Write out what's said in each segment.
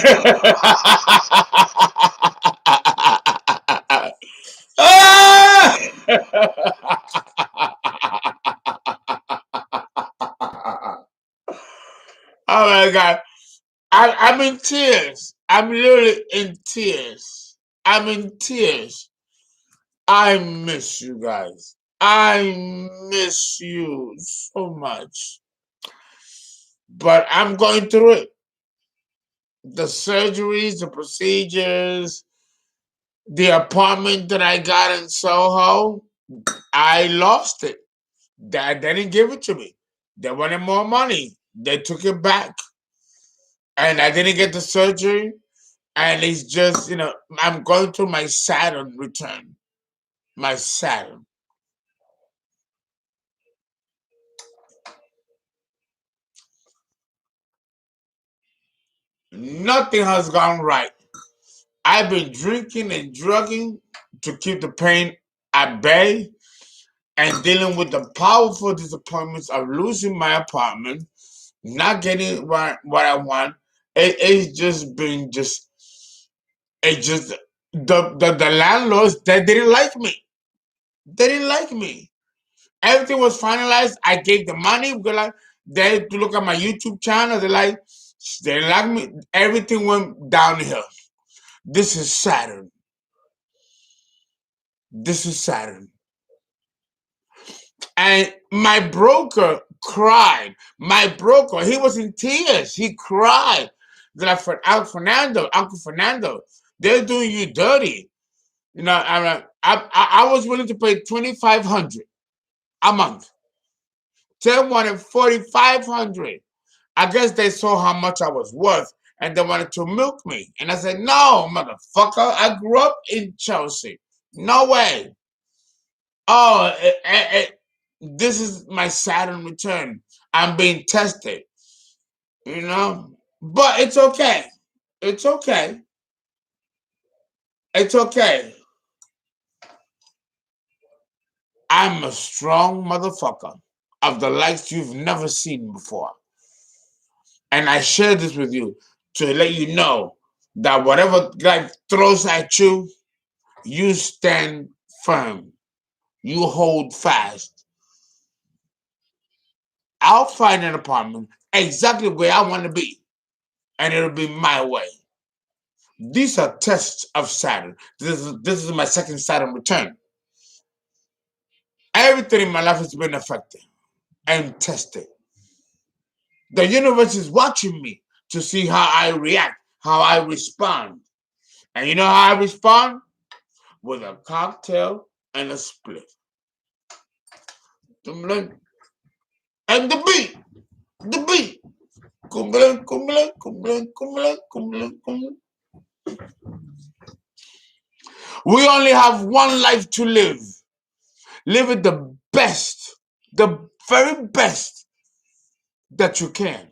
Oh my God. I'm in tears. I'm literally in tears. I'm in tears. I miss you guys. I miss you so much. But I'm going through it. The surgeries, the procedures, the apartment that I got in Soho, I lost it. They didn't give it to me. They wanted more money. They took it back. And I didn't get the surgery. And it's just, I'm going through my Saturn return. My Saturn. Nothing has gone right. I've been drinking and drugging to keep the pain at bay and dealing with the powerful disappointments of losing my apartment, not getting what I want. It's just been the landlords, they didn't like me. They didn't like me. Everything was finalized. I gave the money. They look at my YouTube channel. They didn't like me. Everything went downhill. This is Saturn. This is Saturn. And my broker cried. My broker, he was in tears. He cried. They're like, Uncle Fernando, they're doing you dirty. I was willing to pay $2,500 a month. They wanted $4,500. I guess they saw how much I was worth and they wanted to milk me. And I said, no, motherfucker. I grew up in Chelsea. No way. Oh, this is my Saturn return. I'm being tested, But it's okay. It's okay. It's okay. I'm a strong motherfucker of the likes you've never seen before. And I share this with you to let you know that whatever life throws at you, you stand firm. You hold fast. I'll find an apartment exactly where I want to be, and it'll be my way. These are tests of Saturn. This is my second Saturn return. Everything in my life has been affected and tested. The universe is watching me to see how I react, how I respond. And you know how I respond? With a cocktail and a split. And the beat. The beat. Kumbalan, kumbalan, kumbalan, kumbalan, kumbalan, kumbalan. We only have one life to live. Live it the best, the very best that you can.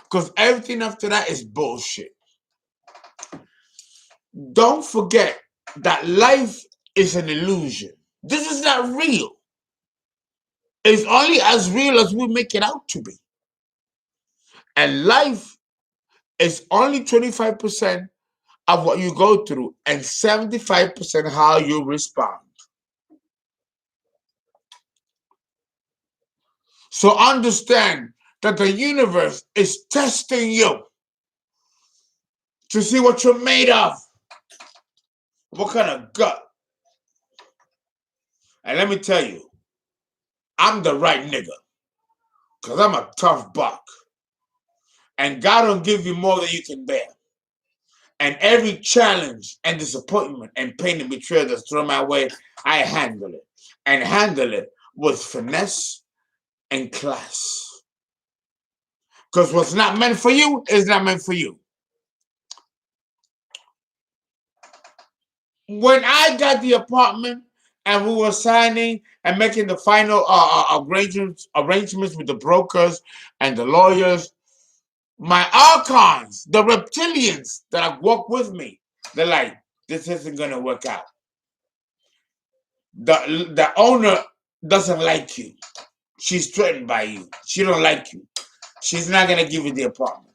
Because everything after that is bullshit. Don't forget that life is an illusion. This is not real. It's only as real as we make it out to be. And life is only 25% of what you go through and 75% how you respond. So understand that the universe is testing you to see what you're made of. What kind of gut. And let me tell you, I'm the right nigga. Because I'm a tough buck. And God don't give you more than you can bear. And every challenge and disappointment and pain and betrayal that's thrown my way, I handle it. And handle it with finesse and class. Because what's not meant for you is not meant for you. When I got the apartment and we were signing and making the final arrangements with the brokers and the lawyers, my archons, the reptilians that have walked with me, they're like, this isn't going to work out. The owner doesn't like you. She's threatened by you. She don't like you. She's not going to give you the apartment.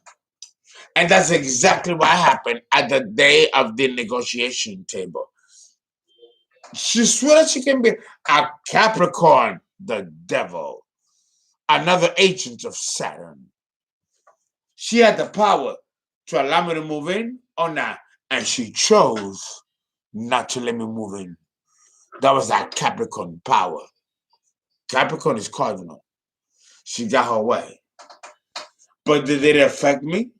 And that's exactly what happened at the day of the negotiation table. She swore that she can be a Capricorn, the devil, another agent of Saturn. She had the power to allow me to move in or not, and she chose not to let me move in. That was that Capricorn power. Capricorn is cardinal. She got her way. But did it affect me?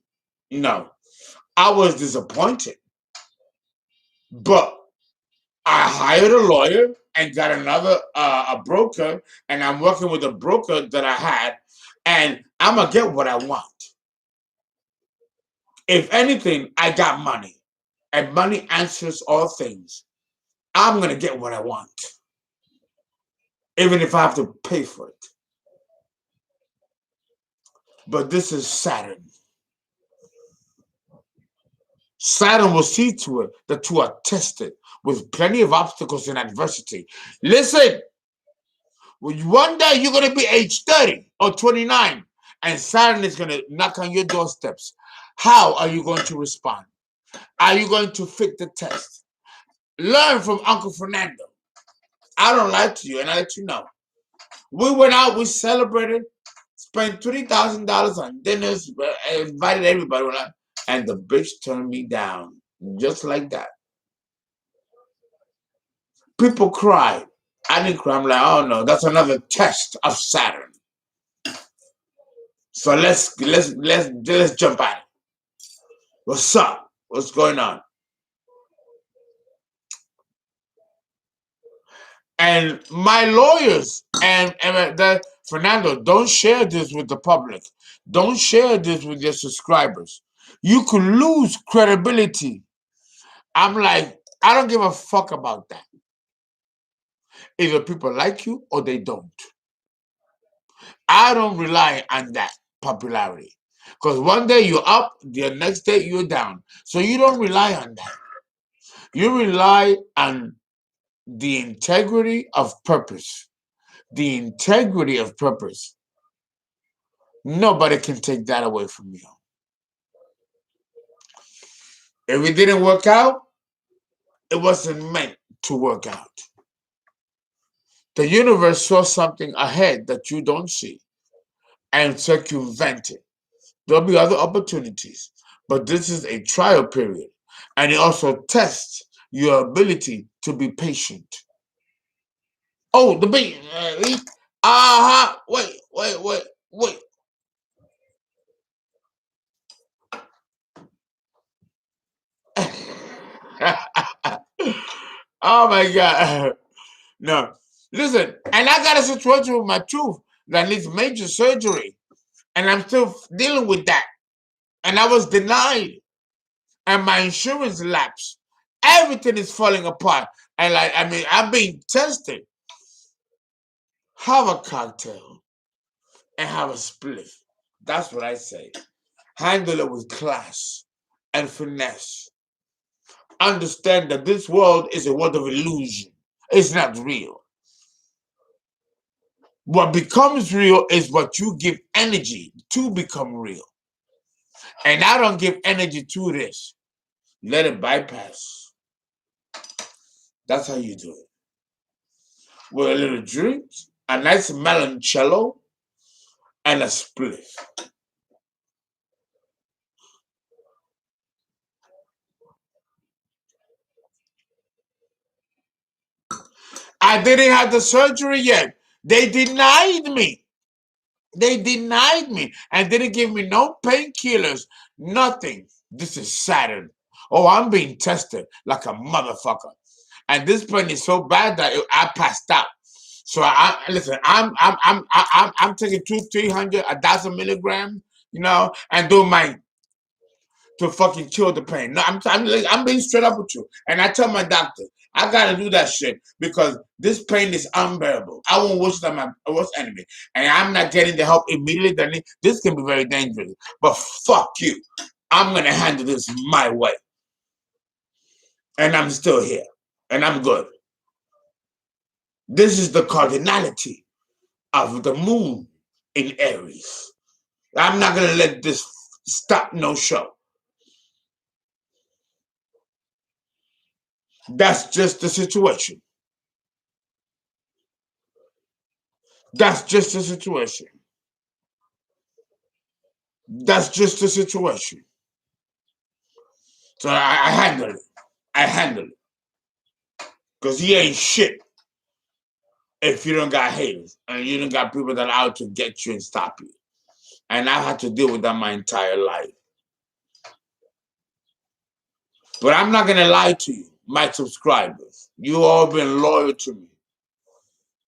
No. I was disappointed. But I hired a lawyer and got another a broker, and I'm working with a broker that I had, and I'm gonna get what I want. If anything, I got money, and money answers all things. I'm gonna get what I want, even if I have to pay for it. But this is Saturn. Saturn will see to it that you are tested with plenty of obstacles and adversity. Listen, one day you're going to be age 30 or 29, and Saturn is going to knock on your doorsteps. How are you going to respond? Are you going to fit the test? Learn from Uncle Fernando. I don't lie to you, and I let you know. We went out, we celebrated, spent $20,000 on dinners, invited everybody, and the bitch turned me down, just like that. People cried. I didn't cry. I'm like, oh no, that's another test of Saturn. So let's jump at it. What's up? What's going on? And my lawyers and Fernando, don't share this with the public. Don't share this with your subscribers. You could lose credibility. I'm like, I don't give a fuck about that. Either people like you or they don't. I don't rely on that popularity. Because one day you're up, the next day you're down. So you don't rely on that. You rely on the integrity of purpose. The integrity of purpose. Nobody can take that away from you. If it didn't work out, it wasn't meant to work out. The universe saw something ahead that you don't see and circumvented. There'll be other opportunities, but this is a trial period, and it also tests your ability to be patient. Oh, the bee. Wait. Oh my God. No. Listen, and I got a situation with my tooth that needs major surgery, and I'm still dealing with that. And I was denied, and my insurance lapsed. Everything is falling apart. And I'm being tested. Have a cocktail and have a spliff. That's what I say. Handle it with class and finesse. Understand that this world is a world of illusion. It's not real. What becomes real is what you give energy to become real. And I don't give energy to this. Let it bypass. That's how you do it. With a little drink, a nice meloncello, and a spliff. I didn't have the surgery yet. They denied me. They denied me and didn't give me no painkillers, nothing. This is Saturn. Oh, I'm being tested like a motherfucker. And this pain is so bad that I passed out. So listen. I'm taking 200, 300, 1,000 milligrams, and doing my to fucking kill the pain. No, I'm being straight up with you. And I tell my doctor, I gotta do that shit because this pain is unbearable. I won't wish that my worst enemy. And I'm not getting the help immediately. Then this can be very dangerous. But fuck you. I'm gonna handle this my way. And I'm still here. And I'm good. This is the cardinality of the moon in Aries. I'm not gonna let this stop no show. That's just the situation. That's just the situation. That's just the situation. So I handle it. I handle it. Because he ain't shit if you don't got haters and you don't got people that are out to get you and stop you. And I had to deal with that my entire life. But I'm not going to lie to you, my subscribers. You all been loyal to me.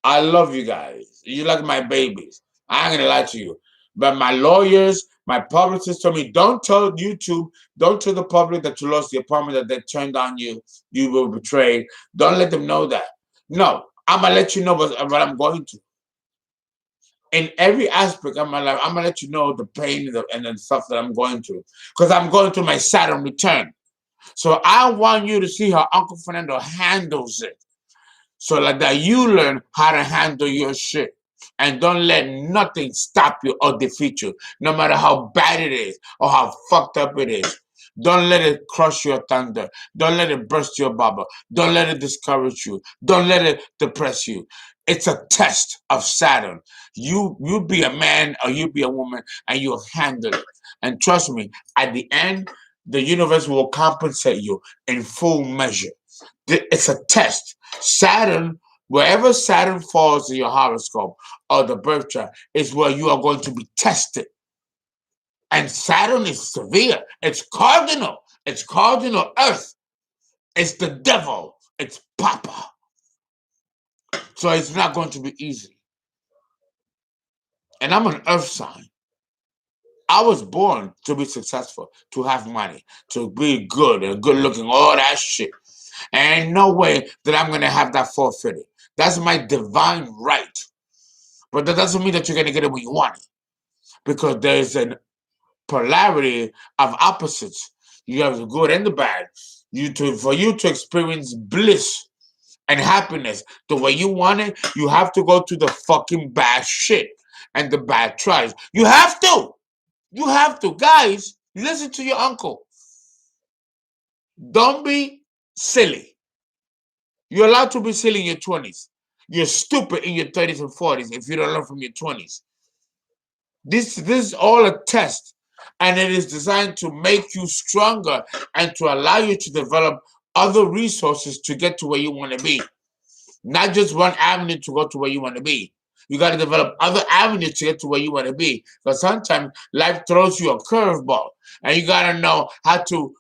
I love you guys. You like my babies. I ain't going to lie to you. But my lawyers, my publicists told me, don't tell YouTube, don't tell the public that you lost the apartment, that they turned on you, you were betrayed. Don't let them know that. No, I'm going to let you know what I'm going to. In every aspect of my life, I'm going to let you know the pain and the stuff that I'm going through. Because I'm going through my Saturn return. So I want you to see how Uncle Fernando handles it. So like that you learn how to handle your shit. And don't let nothing stop you or defeat you, no matter how bad it is or how fucked up it is. Don't let it crush your thunder. Don't let it burst your bubble. Don't let it discourage you. Don't let it depress you. It's a test of Saturn. You be a man or you be a woman and you'll handle it. And trust me, at the end, the universe will compensate you in full measure. It's a test. Saturn, wherever Saturn falls in your horoscope or the birth chart, is where you are going to be tested. And Saturn is severe. It's cardinal. It's cardinal Earth. It's the devil. It's Papa. So it's not going to be easy. And I'm an Earth sign. I was born to be successful, to have money, to be good and good looking, all that shit. And no way that I'm going to have that forfeited. That's my divine right. But that doesn't mean that you're going to get it when you want it. Because there's a polarity of opposites. You have the good and the bad. For you to experience bliss and happiness the way you want it, you have to go through the fucking bad shit and the bad tries. You have to. You have to. Guys, listen to your uncle. Don't be silly. You're allowed to be silly in your 20s. You're stupid in your 30s and 40s if you don't learn from your 20s. This is all a test, and it is designed to make you stronger and to allow you to develop other resources to get to where you want to be. Not just one avenue to go to where you want to be. You got to develop other avenues to get to where you want to be. Because sometimes life throws you a curveball, and you got to know how to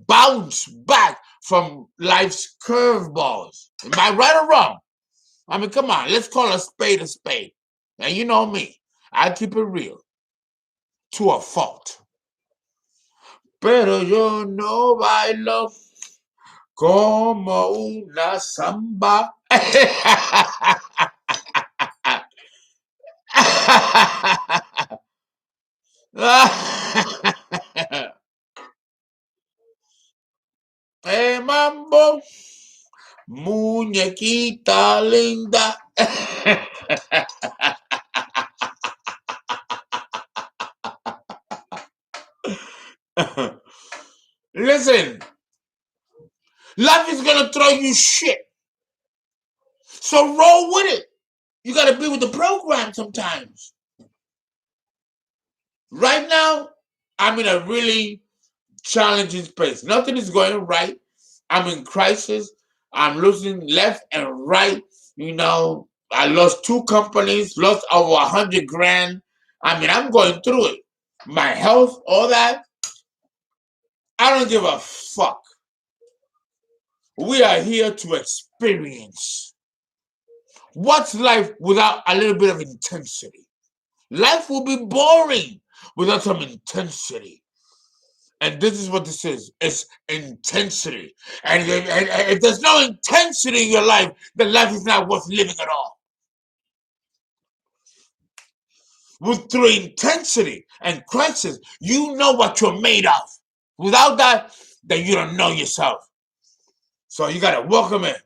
bounce back from life's curveballs. Am I right or wrong? I mean, come on, let's call a spade a spade. And you know me, I keep it real to a fault. Pero yo no bailo como una samba. Mambo, muñequita linda. Listen, life is gonna throw you shit. So roll with it. You gotta be with the program sometimes. Right now, I'm in a really challenging space. Nothing is going right. I'm in crisis. I'm losing left and right. You know, I lost 2 companies, lost over 100 grand. I mean, I'm going through it. My health, all that. I don't give a fuck. We are here to experience. What's life without a little bit of intensity? Life will be boring without some intensity. And this is what this is. It's intensity. And if there's no intensity in your life, then life is not worth living at all. Through intensity and crisis, you know what you're made of. Without that, then you don't know yourself. So you gotta welcome it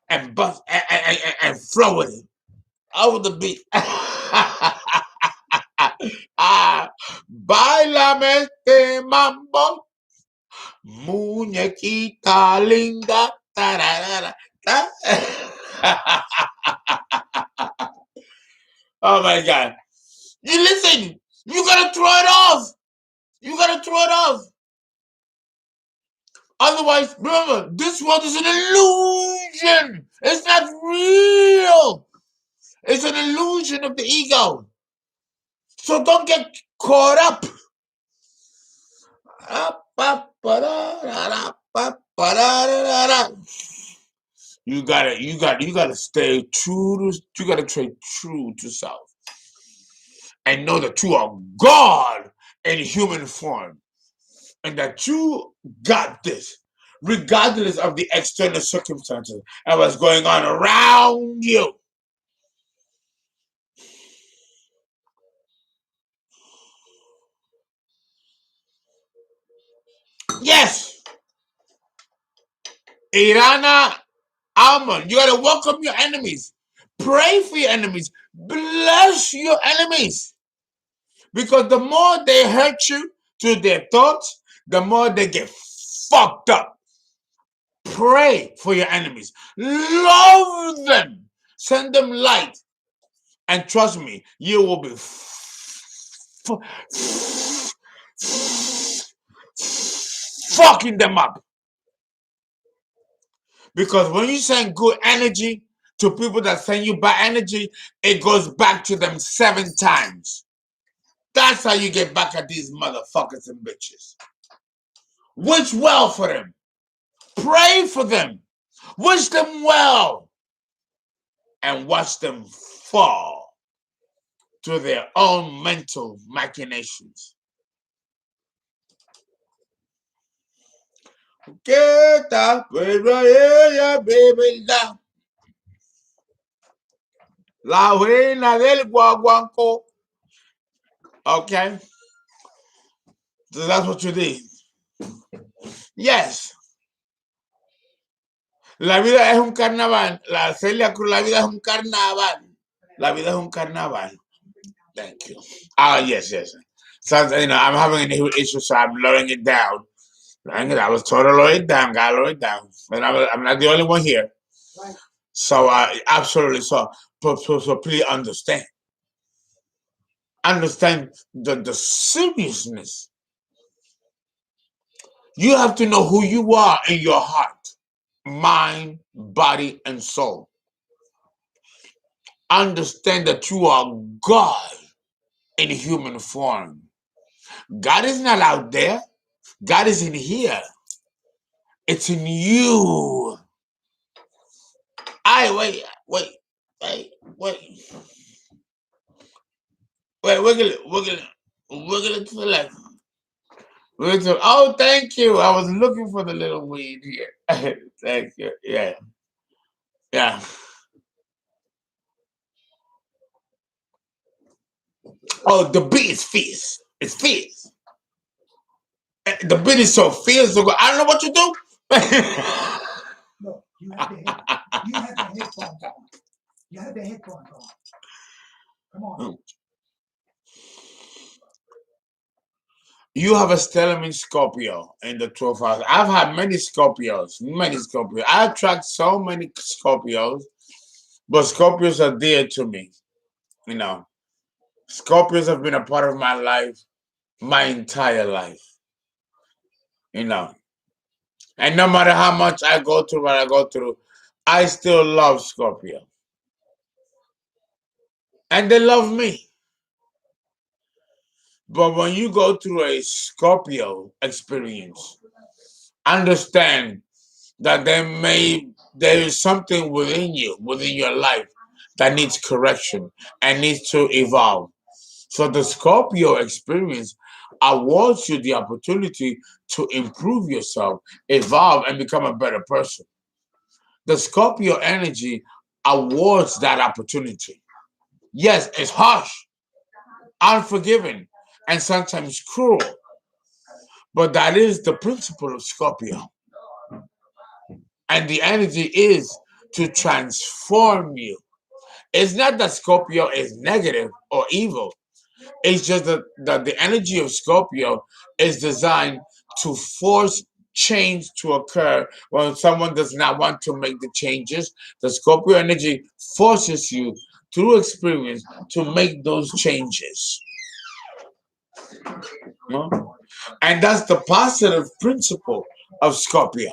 and bust and throw with it. Over the beat. Bailame este mambo, muñequita linda. Oh my God. You listen, you gotta throw it off. You gotta throw it off. Otherwise, remember, this world is an illusion. It's not real. It's an illusion of the ego. So don't get caught up. You gotta stay true to, you gotta stay true to self. And know that you are God in human form. And that you got this, regardless of the external circumstances and what's going on around you. Yes. Irana Almond, you gotta welcome your enemies. Pray for your enemies. Bless your enemies. Because the more they hurt you through their thoughts, the more they get fucked up. Pray for your enemies. Love them. Send them light. And trust me, you will be fucking them up. Because when you send good energy to people that send you bad energy, it goes back to them 7 times. That's how you get back at these motherfuckers and bitches. Wish well for them. Pray for them. Wish them well. And watch them fall to their own mental machinations. Get up, baby, baby, down. La reina del guaguanco. Okay? So that's what you did. Yes. La vida es un carnaval. La Celia Cruz, la vida es un carnaval. La vida es un carnaval. Thank you. Yes. So, I'm having an issue, so I'm lowering it down. I was told to lower it down. Gotta lower it down. And I'm not the only one here. Right. So, absolutely. So please understand. Understand the seriousness. You have to know who you are in your heart, mind, body, and soul. Understand that you are God in human form. God is not out there. God is in here. It's in you. Wait, wiggle it to the left. Oh, thank you. I was looking for the little weed here. Thank you. Yeah. Oh, the beat is fierce. It's fierce. The beat is so fierce. So I don't know what you do. Look, you have the headphones on. You have the headphones on. Come on. You have a stellar in Scorpio in the 12th house. I've had many Scorpios. I attract so many Scorpios, but Scorpios are dear to me. Scorpios have been a part of my life, my entire life. And no matter how much I go through what I go through, I still love Scorpio. And they love me. But when you go through a Scorpio experience, understand that there is something within you, within your life, that needs correction and needs to evolve. So the Scorpio experience awards you the opportunity to improve yourself, evolve, and become a better person. The Scorpio energy awards that opportunity. Yes, it's harsh, unforgiving, and sometimes cruel. But that is the principle of Scorpio. And the energy is to transform you. It's not that Scorpio is negative or evil. It's just that the energy of Scorpio is designed to force change to occur when someone does not want to make the changes. The Scorpio energy forces you through experience to make those changes. No? And that's the positive principle of Scorpio.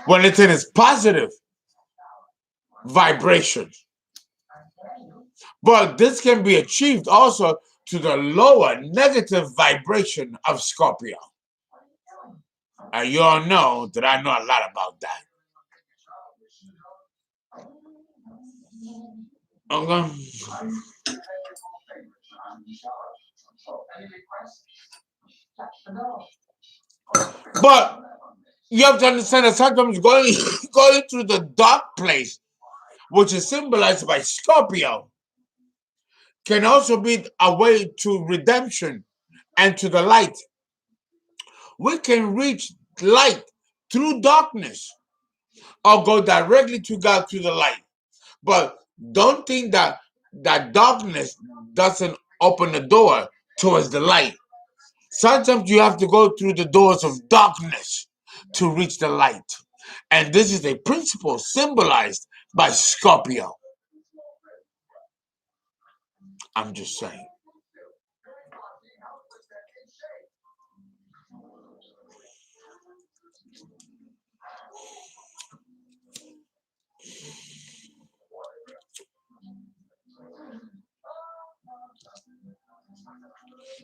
When it's in its positive vibration. But this can be achieved also to the lower negative vibration of Scorpio. And you all know that I know a lot about that. Okay. But you have to understand that sometimes going through the dark place, which is symbolized by Scorpio, can also be a way to redemption and to the light. We can reach light through darkness or go directly to God through the light. But don't think that darkness doesn't open the door towards the light. Sometimes you have to go through the doors of darkness to reach the light. And this is a principle symbolized by Scorpio. I'm just saying.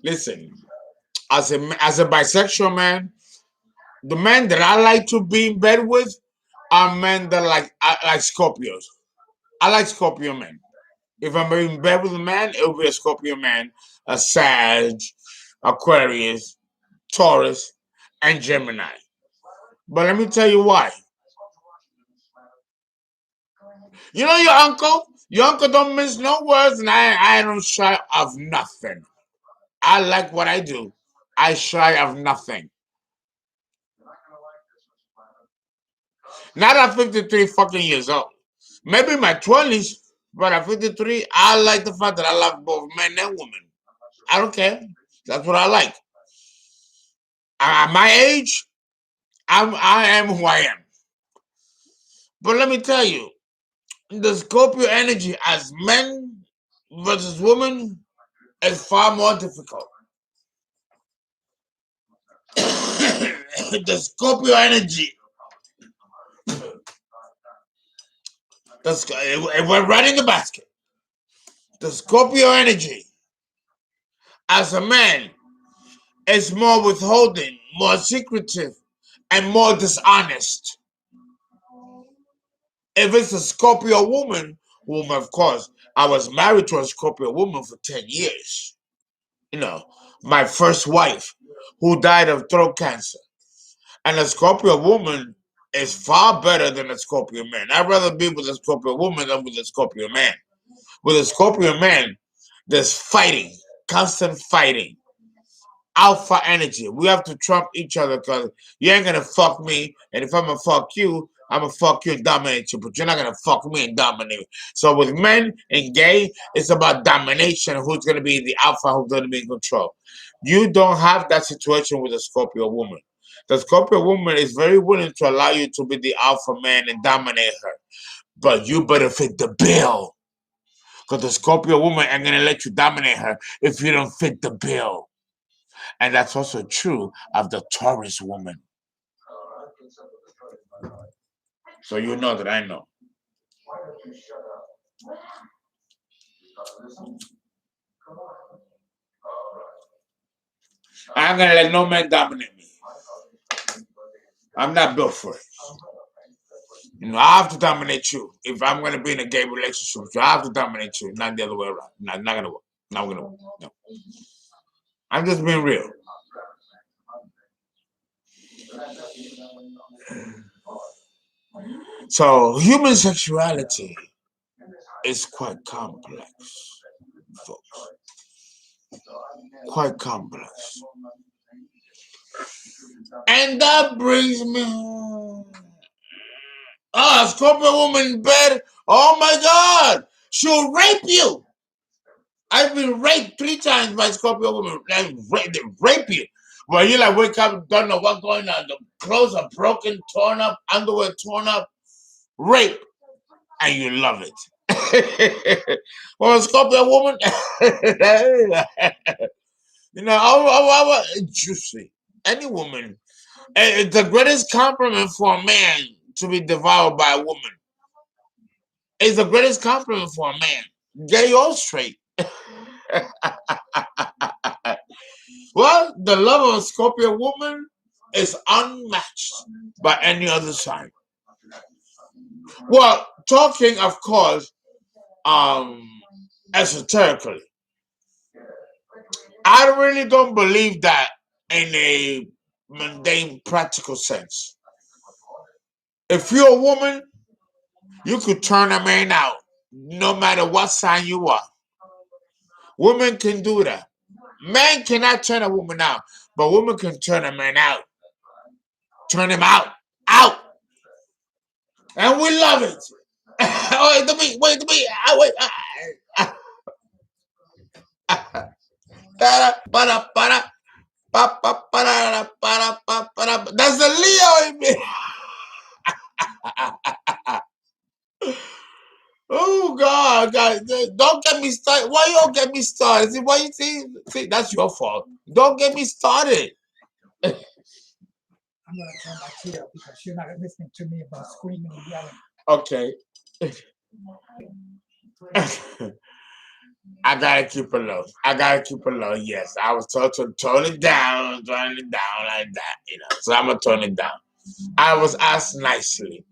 Listen, as a bisexual man, the men that I like to be in bed with are men that like Scorpios. I like Scorpio men. If I'm in bed with a man, it will be a Scorpio man, a Sag, Aquarius, Taurus, and Gemini. But let me tell you why. You know your uncle? Your uncle don't mince no words, and I don't shy of nothing. I like what I do. I shy of nothing. Not at 53 fucking years old. Maybe in my 20s, but at 53, I like the fact that I love both men and women. I don't care. That's what I like. At my age, I am who I am. But let me tell you, the Scorpio energy as men versus women is far more difficult. The Scorpio energy, it went right in the basket. The Scorpio energy as a man is more withholding, more secretive, and more dishonest. If it's a Scorpio woman, whom of course I was married to a Scorpio woman for 10 years. You know, my first wife who died of throat cancer. And a Scorpio woman is far better than a Scorpio man. I'd rather be with a Scorpio woman than with a Scorpio man. With a Scorpio man, there's fighting, constant fighting. Alpha energy. We have to trump each other because you ain't gonna fuck me, and if I'm gonna fuck you, I'm gonna fuck you and dominate you, but you're not gonna fuck me and dominate me. So with men and gay, it's about domination. Who's gonna be the alpha? Who's gonna be in control? You don't have that situation with a Scorpio woman. The Scorpio woman is very willing to allow you to be the alpha man and dominate her, but you better fit the bill. Because the Scorpio woman ain't gonna let you dominate her if you don't fit the bill. And that's also true of the Taurus woman. So you know that I know. I ain't gonna let no man dominate me. I'm not built for it. You know, I have to dominate you. If I'm gonna be in a gay relationship, so I have to dominate you, not the other way around. Not gonna work. Not gonna work. No. I'm just being real. So human sexuality is quite complex, folks. Quite complex. And that brings me home. Ah, Scorpio woman in bed. Oh my God, she'll rape you. I've been raped 3 times by Scorpio women. They rape you. Well, you like wake up, don't know what's going on. The clothes are broken, torn up, underwear torn up, rape, and you love it. Well, a Scorpio woman, you know, juicy. Any woman. It's the greatest compliment for a man to be devoured by a woman. It's the greatest compliment for a man. Get your straight. Well, the love of a Scorpio woman is unmatched by any other sign. Well, talking, of course, esoterically, I really don't believe that in a mundane, practical sense. If you're a woman, you could turn a man out, no matter what sign you are. Women can do that. Man cannot turn a woman out, but women can turn a man out. Turn him out. Out. And we love it. Wait to me. Wait. That's the Leo in me. Oh God, don't get me started. Why you don't get me started? See, why you see, that's your fault. Don't get me started. I'm gonna turn my key up because you're not listening to me about screaming and yelling. Okay. I gotta keep it low. Yes, I was told to tone it down like that, you know. So I'm gonna tone it down. I was asked nicely,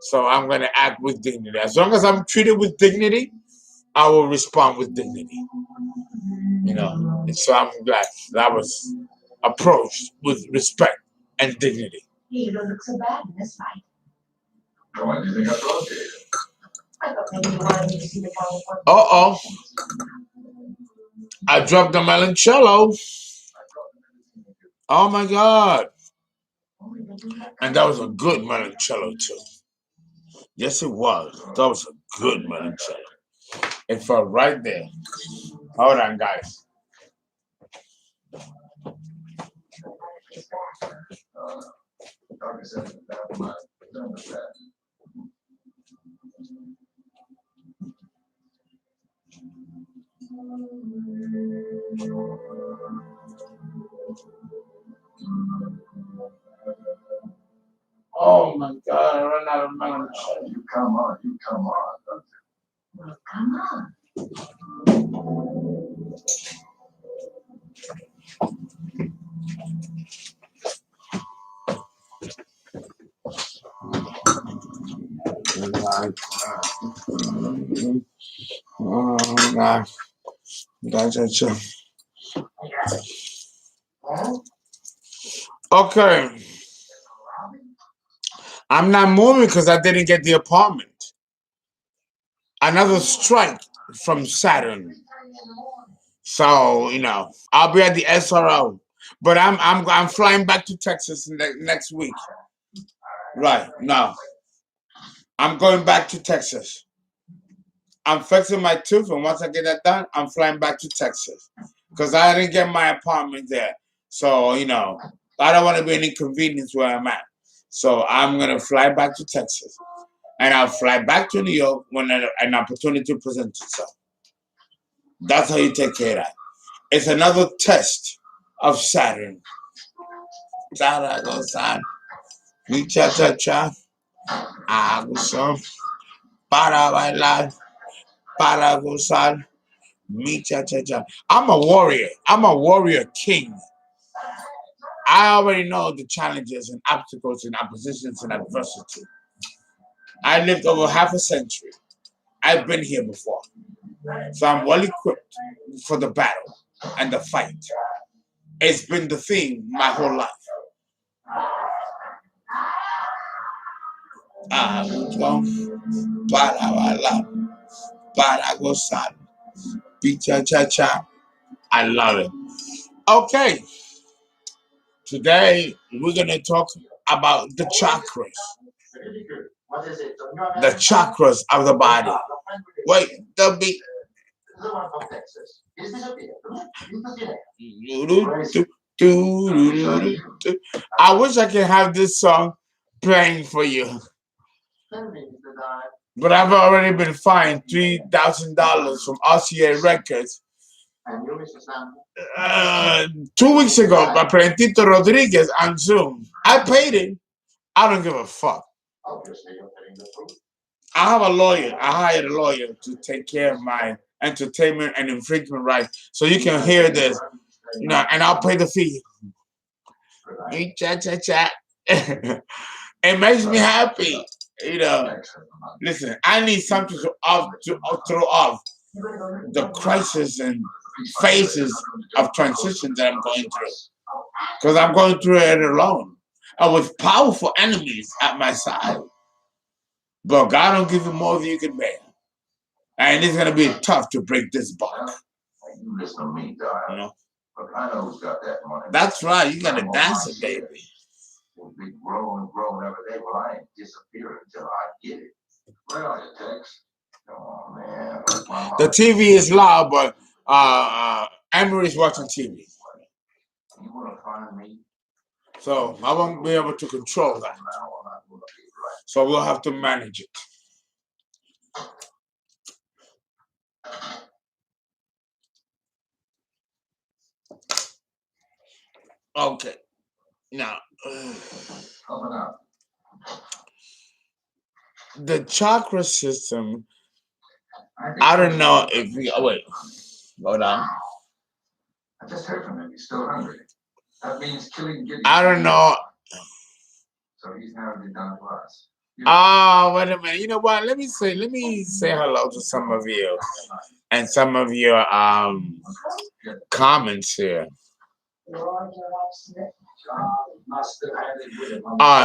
so I'm gonna act with dignity. As long as I'm treated with dignity, I will respond with dignity. You know, and so I'm glad that I was approached with respect and dignity. You don't look so bad in this light. Why do you think I brought you? I thought maybe you wanted me to see the California. Uh-oh. I dropped the meloncello. Oh my God. And that was a good meloncello too. Yes, it was. That was a good meloncello. It felt right there. Hold on, guys. Oh my God, I ran out of meloncello. You come on. Well, come on. Oh God. Okay. I'm not moving because I didn't get the apartment. Another strike from Saturn. So, you know, I'll be at the SRO. But I'm flying back to Texas next week. Right, no. I'm going back to Texas. I'm fixing my tooth, and once I get that done, I'm flying back to Texas. Because I didn't get my apartment there. So, you know, I don't want to be an inconvenience where I'm at. So I'm going to fly back to Texas. And I'll fly back to New York when an opportunity presents itself. That's how you take care of that. It's another test of Saturn. Saturn. Mi cha cha cha. Aguson. Para bailar. Para gozar. Mi cha cha cha. I'm a warrior. I'm a warrior king. I already know the challenges and obstacles and oppositions and adversity. I lived over half a century. I've been here before. So I'm well equipped for the battle and the fight. It's been the theme my whole life. I love it. Okay. Today we're gonna talk about the chakras. The chakras of the body. Wait, the beat. I wish I could have this song playing for you. But I've already been fined $3,000 from RCA Records. 2 weeks ago by Prentito Rodriguez on Zoom. I paid it. I don't give a fuck. I have a lawyer. I hired a lawyer to take care of my entertainment and infringement rights, so you can hear this, and I'll pay the fee. Chat. It makes me happy, Listen, I need something to throw off the crisis and phases of transition that I'm going through, because I'm going through it alone, with powerful enemies at my side. But God don't give you more than you can bear. And it's going to be tough to break this bond. Listen to me, darling. But I know who's got that money. That's right. You got to dance it, baby. We'll be growing every day. Well, I ain't disappearing until I get it. Where are you, Tex? Come on, man. The TV is loud, but Emery's watching TV. You want to find me? So I won't be able to control that. So we'll have to manage it. Okay. Now, the chakra system, I don't know if we... Oh, wait. Hold on. I just heard from him. He's still hungry. That means killing Gideon. I don't know. So he's narrowed it down to us. Oh, wait a minute. You know what? Let me say hello to some of you and some of your comments here.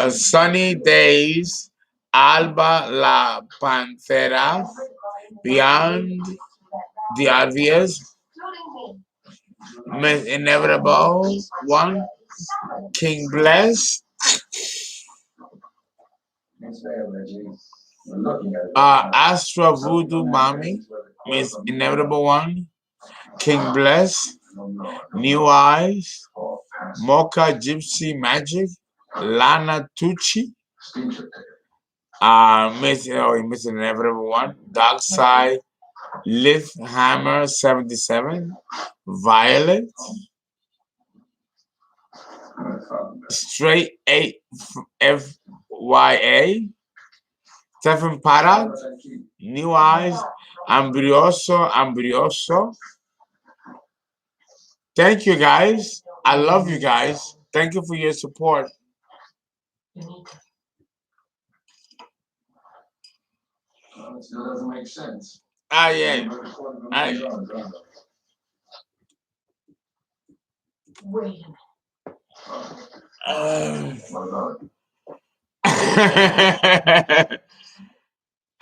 Sunny Days, Alba La Pantera, Beyond the Obvious, Miss Inevitable One, King Bless, Astra Voodoo Mommy, Miss Inevitable One, King Bless, New Eyes, Mocha Gypsy Magic, Lana Tucci, Miss Inevitable One, Dark Side, Liv Hammer 77, Violet, Straight 8 FYA, Stephen Parad, New Eyes, Ambrioso. Thank you guys. I love you guys. Thank you for your support. It still doesn't make sense. Yeah. Wait a minute.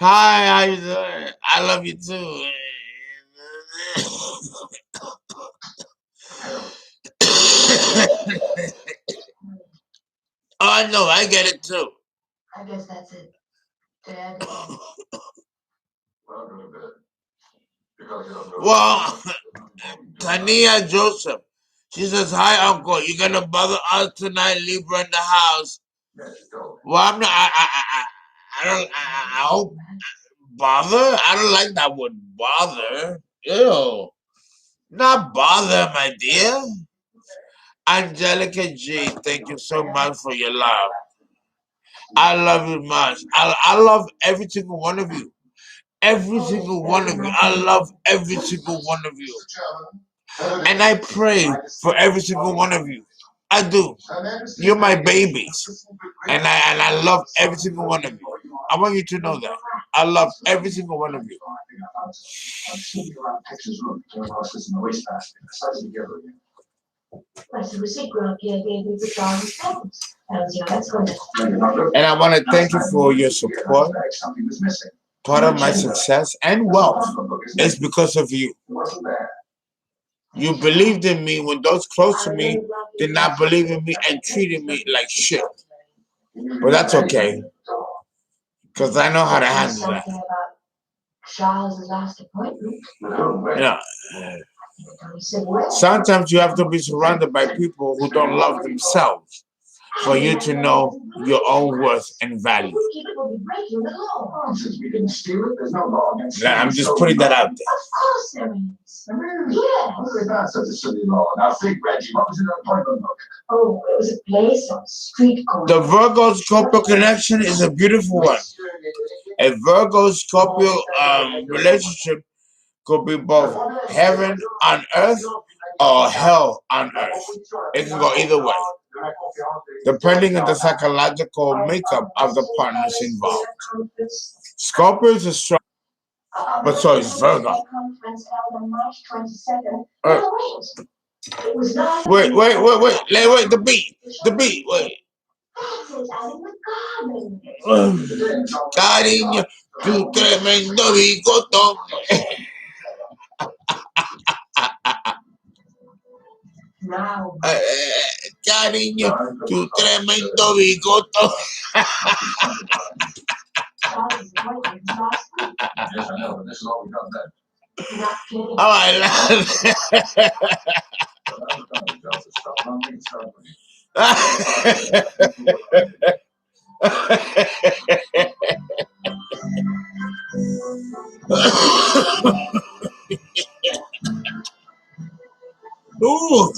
Hi, how you doing? I love you too. Oh, no, I get it too. I guess that's it. Dad. Well, Tania Joseph, she says, "Hi, Uncle. You gonna bother us tonight? Libra in the house." Well, I'm not. I hope bother. I don't like that word bother. Ew, not bother, my dear. Angelica G, thank you so much for your love. I love you much. I love every single one of you. Every single one of you. I love every single one of you. And I pray for every single one of you. I do. You're my babies. And I love every single one of you. I want you to know that. I love every single one of you. And I want to thank you for your support. Part of my success and wealth is because of you. You believed in me when those close to me did not believe in me and treated me like shit. But that's okay, because I know how to handle that. Charles' last appointment. Yeah. Sometimes you have to be surrounded by people who don't love themselves for you to know your own worth and value. I'm just putting that out there. Of course there is. Yes. That's such a silly law. Now think, Reggie, what was in the appointment book? Oh, it was a place on street corner. The Virgo Scorpio connection is a beautiful one. A Virgo Scorpio relationship could be both heaven on earth or hell on earth. It can go either way, depending on the psychological makeup of the partners involved. Scorpio is a strong, but so is Virgo. Wait, the beat, wait. Cariño, tu tremendo bigotón. Cariño, tu tremendo bigotón. Ooh.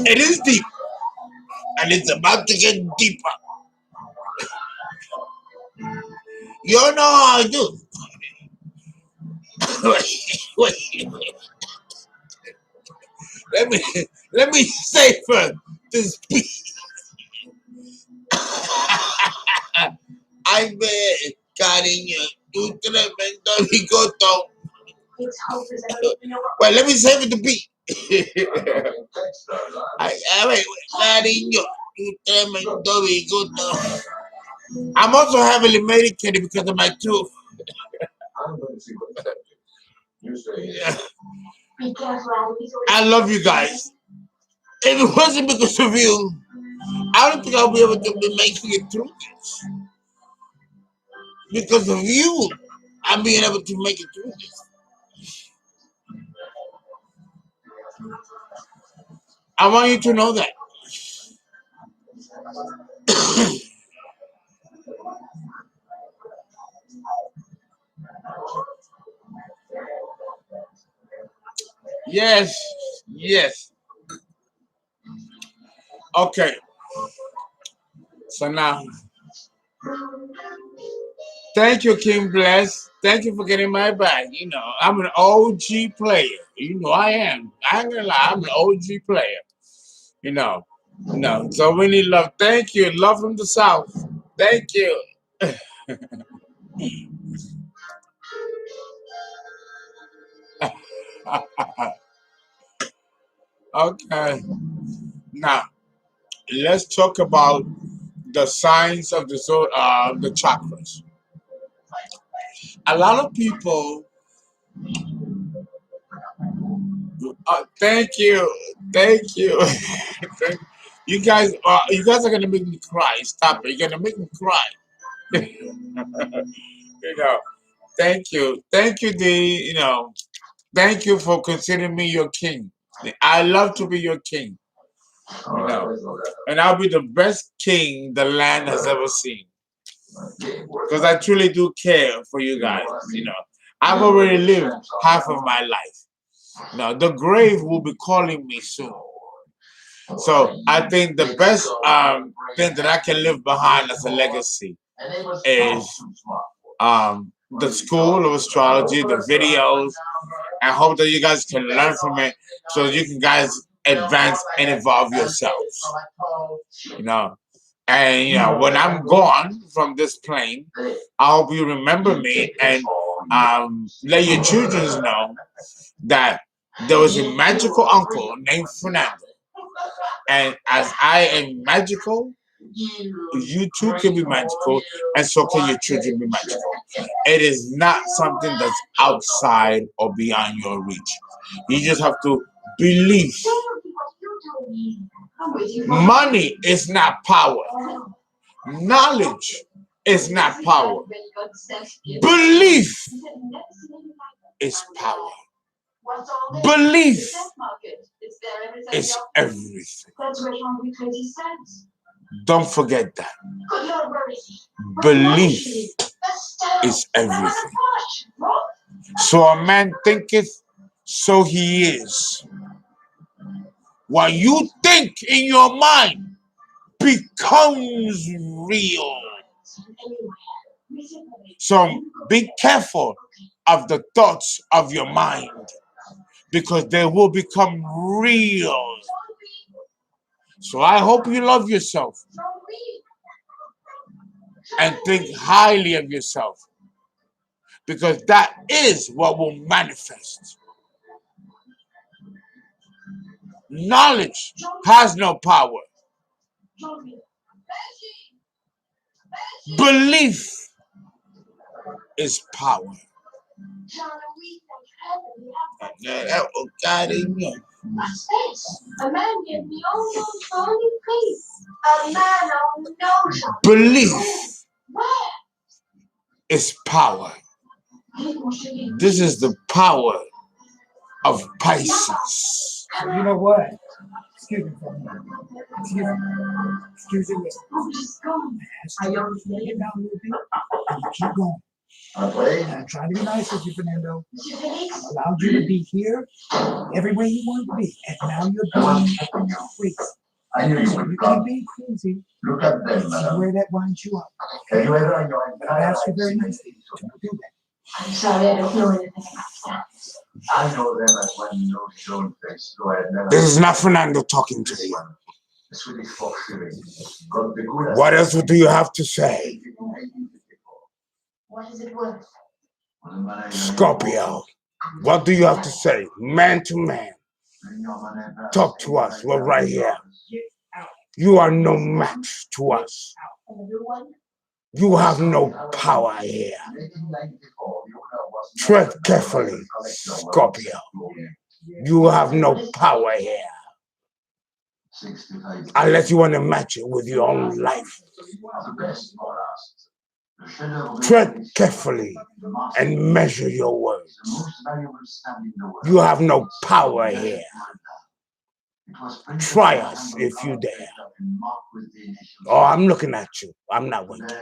It is deep, and it's about to get deeper. You know how I do. Wait. Let me say first this piece. Ay, ve, cariño, tu tremendo bigotón. Well, let me say with the beat. Wait, cariño, tu tremendo bigotón. I'm also heavily medicated because of my tooth. I love you guys. If it wasn't because of you, I don't think I'll be able to be making it through this. Because of you, I'm being able to make it through this. I want you to know that. Yes. Okay. So now, thank you, King Bless. Thank you for getting my back. You know, I'm an OG player. You know, I am. I ain't gonna lie, I'm an OG player. You know. So we need love. Thank you. Love from the South. Thank you. Okay. Now, let's talk about the signs of the chakras. A lot of people. Thank you. You guys are gonna make me cry. Stop it. You're gonna make me cry. You know. Thank you. Thank you for considering me your king. I love to be your king. You know. And I'll be the best king the land has ever seen. Because I truly do care for you guys. You know. I've already lived half of my life. Now the grave will be calling me soon. So I think the best thing that I can leave behind as a legacy is the school of astrology, the videos. I hope that you guys can learn from it so you can guys advance and evolve yourselves. You know. And you know, when I'm gone from this plane, I hope you remember me and let your children know that there was a magical uncle named Fernando. And as I am magical, you too can be magical, and so can your children be magical. It is not something that's outside or beyond your reach. You just have to believe. Money is not power. Knowledge is not power. Belief is power. Belief is everything. Don't forget that. Belief is everything. So a man thinketh, so he is. What you think in your mind becomes real. So be careful of the thoughts of your mind, because they will become real. So I hope you love yourself and think highly of yourself, because that is what will manifest. Knowledge has no power. Belief is power. Oh, God, amen. What's this? A man gave me almost only faith. A man of no. Belief Where? is power. This is the power of Pisces. You know what? Excuse me for a minute. Excuse me. Excuse me. Oh, she's gone. I always lay it down a little bit. And keep going. I'm trying to be nice with you, Fernando. I allowed you to be here everywhere you wanted to be. And now you're being crazy. I knew you would You come. keep being crazy. Look at them, See madam. where that winds you up. Have you ever enjoyed But I've asked you very nicely to do that. I'm sorry, I don't know anything about that. I know them as when you know his own face. Go ahead, never. This is not Fernando talking to you. The Swedish folk series. Got the good. What else do you have to say? What is it worth? Scorpio, what do you have to say? Man to man. Talk to us. We're right here. You are no match to us. And the new one? You have no power here. Tread carefully, Scorpio. You have no power here. Unless you want to match it with your own life. Tread carefully and measure your words. You have no power here. Try us if you dare. Oh, I'm looking at you. I'm not winking.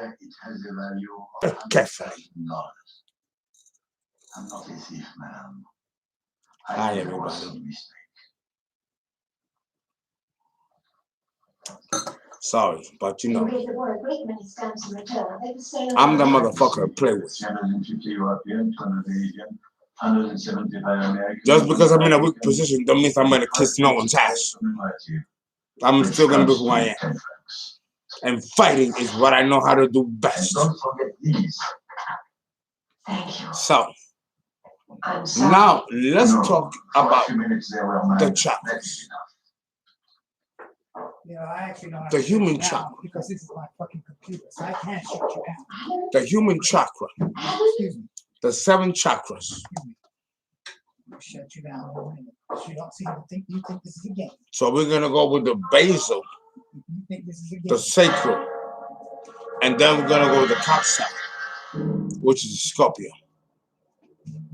Tread carefully. I'm not a thief, madam. Hi, everybody. Sorry, but you know, You gave the boy a great many stamps in return. They could say I'm the motherfucker to play with. 750 European, 200 Asian, 175 American. Just because I'm in a weak position don't mean I'm going to kiss no one's ass. I'm still going to be who I am. And fighting is what I know how to do best. Don't forget these. Thank you. So, I'm sorry. now let's talk about the the chakras. You know, I actually know how The to human shut you down chakra. because this is my fucking computer, so I can't shut you down. The human chakra. Excuse me. The 7 chakras. Excuse me. I'll shut you down in a minute. You don't seem to think you think this is a game. So we're going to go with the basal, You think this is a game. the sacral, and then we're going to go with the Kapsa, which is the Scorpio.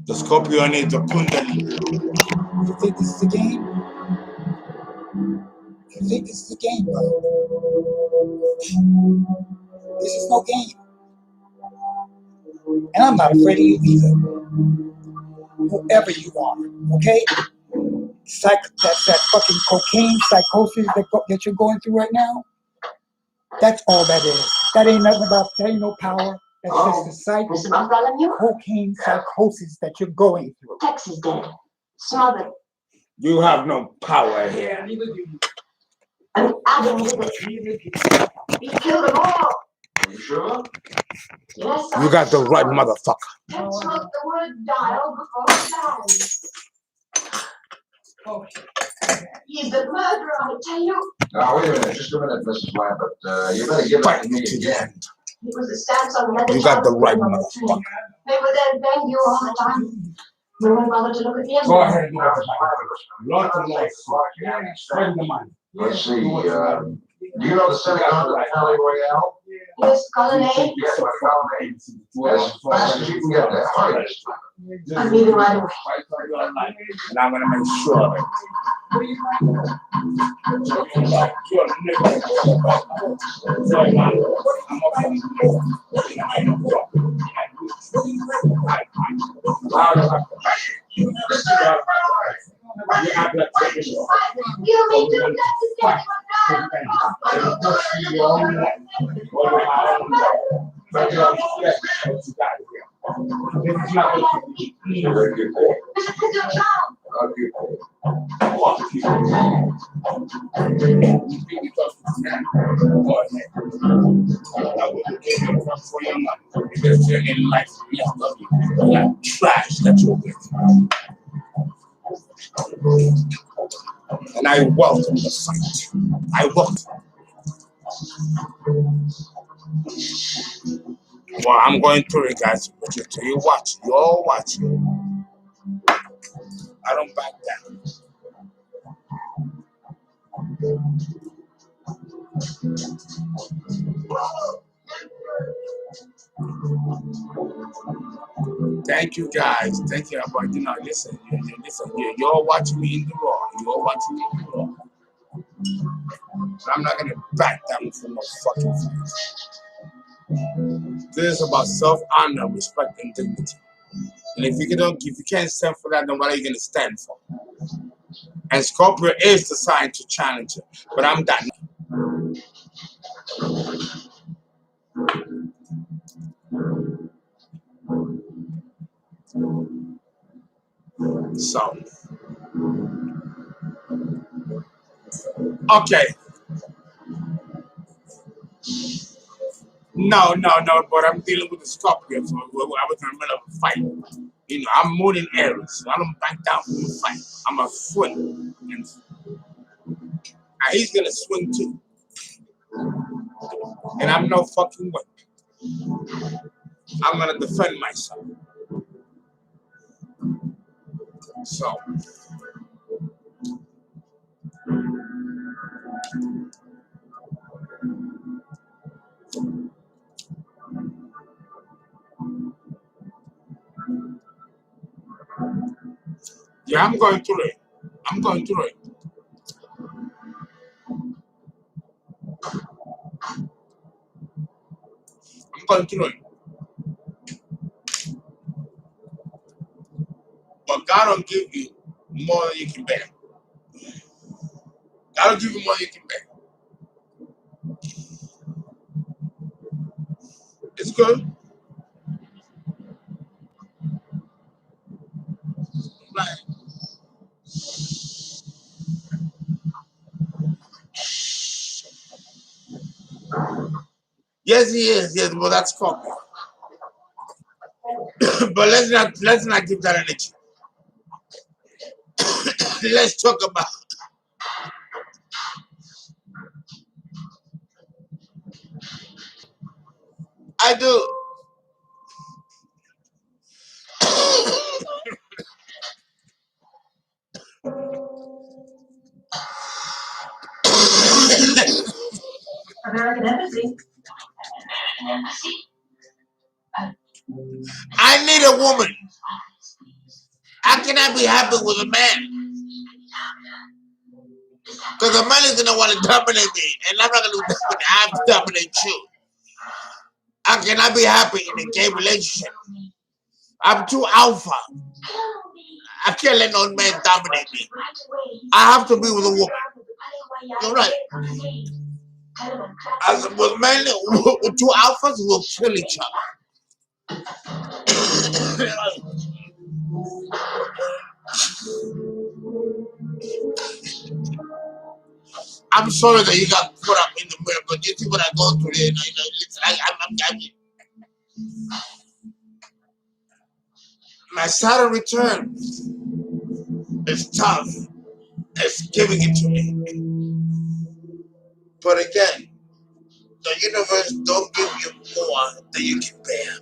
The Scorpio needs the Kundalini. You think this is a game? You think this is a game, brother? This is no game. And I'm not afraid of you either. Whoever you are, okay? That fucking cocaine psychosis that you're going through right now, that's all that is. That ain't nothing about, that ain't no power. That's just the Mr. Bartholomew? cocaine psychosis that you're going through. Tex is dead. Smothered. You have no power here. Neither do you. And Adam did it. He killed them all. Are you sure? Yes, You got the right motherfucker. Tex wrote the word dial before he died. Okay. He's the murderer, I tell you. Now, wait a minute, just a minute, Mrs. Lambert. You better give it Fight to me to the again. end. It was the stamps on the leather. You got the right motherfucker. motherfucker. They were there begging you all the time. We won't bother to look at the envelope. Go ahead and do it. Lot of life. Spend the money. Let's see, do you know the synagogue of Palais Royale? Yes, colonnade. Yes, my colonnade. As fast as you can get that hardest. I'm leaving right away. And I'm gonna make sure of it. You mean to get Trash that you're with. And I welcome the fight. I welcome. Well, I'm going through it, guys. But you watch. You all watch. I don't back down. Thank you, guys. Thank you. But listen. Listen. You all watching me in the raw. You all watching me in the raw. I'm not gonna back down from no fucking fight. This is about self-honor, respect, and dignity. And if you can't stand for that, then what are you gonna stand for? And Scorpio is the sign to challenge it. But I'm done. So, okay. No, but I'm dealing with the Scorpio, so I was in the middle of a fight. I'm moon in Aries, so I don't back down from the fight. I'm a swing. And he's gonna swing too. And I'm no fucking way. I'm gonna defend myself. So, yeah, I'm going through it. I'm going through it. But God don't give you more than you can bear. God will give you more than you can bear. It's good. Right. Yes, he is. Yes, well, that's Scorpio. But let's not give that energy. Let's talk about. I do. American Embassy. I need a woman. How can I be happy with a man? Because a man is gonna want to dominate me, and I'm not gonna dominate. I have to dominate you. How can I be happy in a gay relationship? I'm too alpha. I can't let no man dominate me. I have to be with a woman. You're right. As with men, with two alphas will kill each other. I'm sorry that you got put up in the mirror, but you see what I go through there. Listen, my Saturn return is tough. It's giving it to me. But again, the universe don't give you more than you can bear.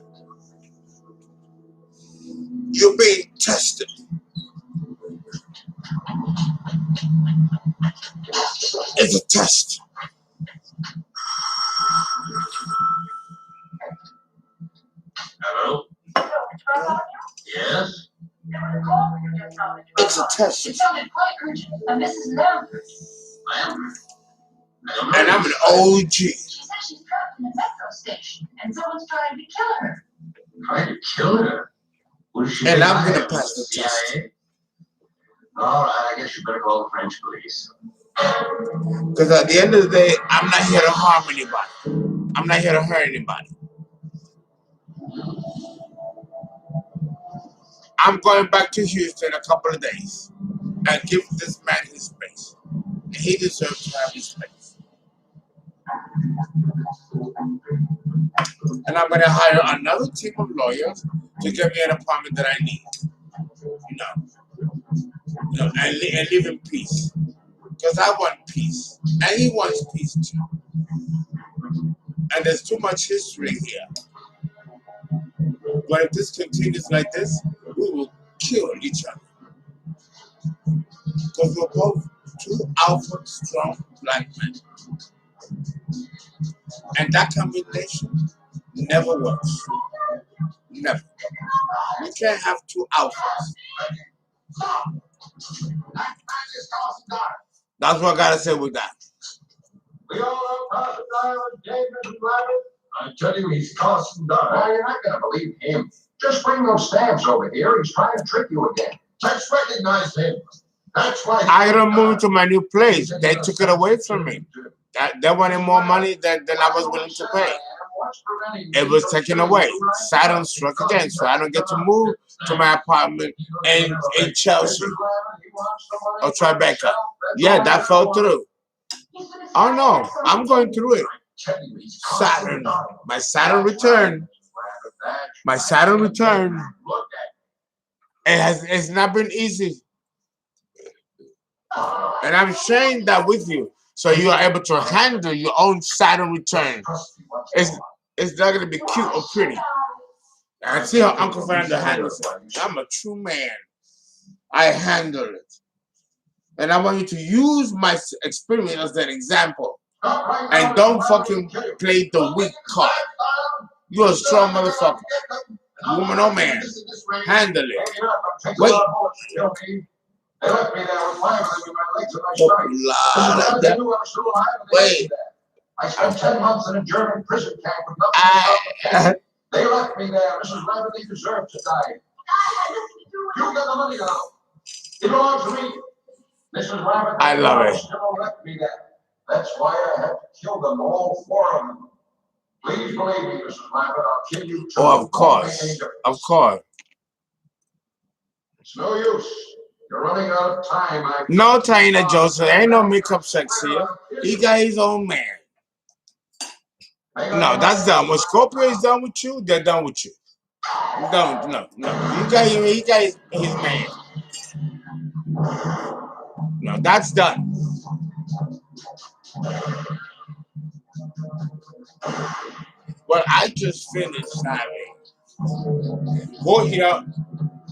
You're being tested. It's a test. It's a test. It sounded quite urgent. Mrs. Lambert. And I'm an OG. She says she's trapped in a metro station, and someone's trying to kill her. Trying to kill her? What does she And think I'm I gonna am, pass the CIA? test. All right, I guess you better call the French police. Because at the end of the day, I'm not here to harm anybody. I'm not here to hurt anybody. I'm going back to Houston in a couple of days and give this man his space. He deserves to have his space. And I'm going to hire another team of lawyers to give me an apartment that I need. And live in peace. Because I want peace. And he wants peace too. And there's too much history here. But if this continues like this, we will kill each other. Because we're both two alpha, strong black men. And that combination never works. Never. You can't have two alphas. That's what I gotta say with that. We all know Carson Diamond, David and Rabbit. I tell you, he's Carson Diamond. Well, you're not gonna believe him. Just bring those stamps over here. He's trying to trick you again. Let's recognize him. That's why I gotta move to my new place. They took it away from me. They wanted more money than I was willing to pay. It was taken away. Saturn struck again, so I don't get to move to my apartment in Chelsea or Tribeca. Yeah, that fell through. Oh no, I'm going through it. Saturn, my Saturn return. My Saturn return. It's not been easy. And I'm sharing that with you, so you are able to handle your own Saturn return. It's not gonna be cute or pretty. And see how Uncle Fernando handles it. I'm a true man. I handle it. And I want you to use my experience as an example. And don't fucking play the weak card. You're a strong motherfucker. Woman or man. Handle it. Wait. Wait. I spent 10 months in a German prison camp with nothing. They left me there. Mrs. Rabbit, they deserve to die. You get the money now. It belongs to me. Mrs. Rabbit, I love it. Still left me there. That's why I had to kill them, all 4 of them. Please believe me, Mrs. Rabbit, I'll kill you too. Oh, of course. Of course. It's no use. You're running out of time. No, Taina Joseph. Ain't no makeup sex here. He got his own man. No, that's done. When Scorpio is done with you, they're done with you. No. He got his man. No, that's done. Well, I just finished having. Well,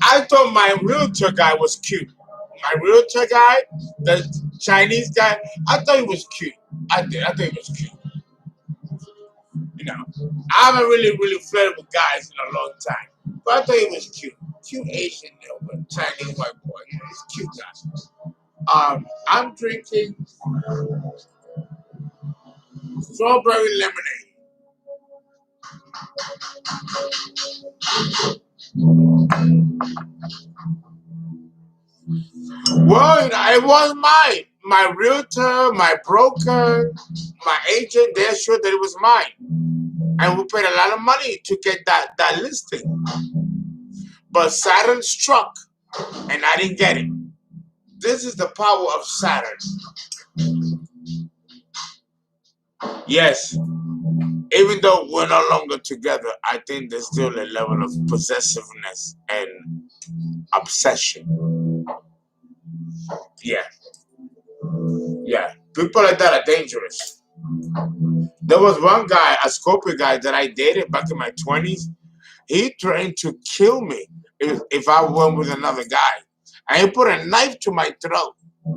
I thought my realtor guy was cute. My realtor guy, the Chinese guy, I thought he was cute. I thought he was cute. I haven't really flirted with guys in a long time. But I thought he was cute. Cute Asian, Chinese white boy. He's cute guy. I'm drinking strawberry lemonade. Well, it was my realtor, my broker, my agent. They're sure that it was mine, and we paid a lot of money to get that listing. But Saturn struck, and I didn't get it. This is the power of Saturn. Yes, even though we're no longer together, I think there's still a level of possessiveness and obsession. Yeah. People like that are dangerous. There was one guy, a Scorpio guy that I dated back in my 20s. He threatened to kill me if I went with another guy. And he put a knife to my throat.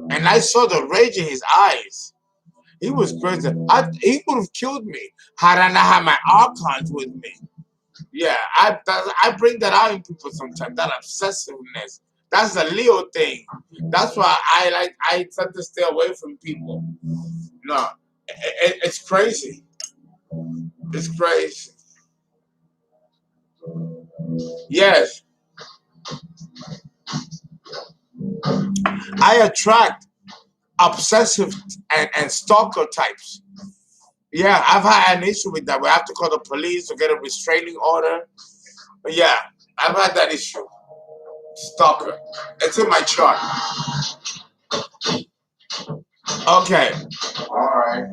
And I saw the rage in his eyes. He was crazy. He would have killed me had I not had my archons with me. Yeah, I bring that out in people sometimes, that obsessiveness, That's a Leo thing. That's why I tend to stay away from people. No, it's crazy. It's crazy. Yes. I attract obsessive and stalker types. Yeah, I've had an issue with that. We have to call the police to get a restraining order. But yeah, I've had that issue. Stalker. It's in my chart. Okay. All right.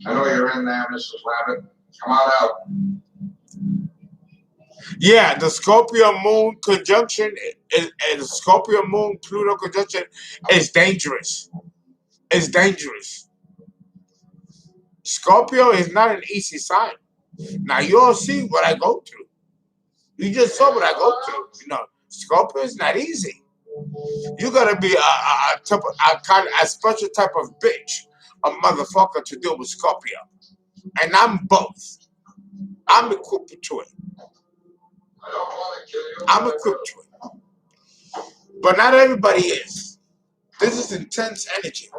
I know you're in there, Mrs. Rabbit. Come on out. Yeah, the Scorpio Moon conjunction, the Scorpio Moon Pluto conjunction is dangerous. It's dangerous. Scorpio is not an easy sign. Now you'll see what I go through. You just saw what I go through. You know, Scorpio is not easy. You gotta be a special type of bitch, a motherfucker to deal with Scorpio. And I'm both. I'm equipped to it. I'm equipped to it. But not everybody is. This is intense energy.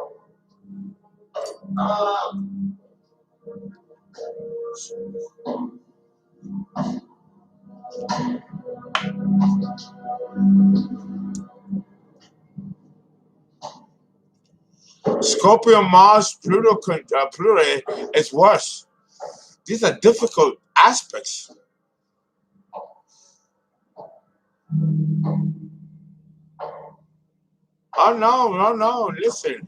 Scorpio, Mars, Pluto is worse. These are difficult aspects. Oh no. Listen.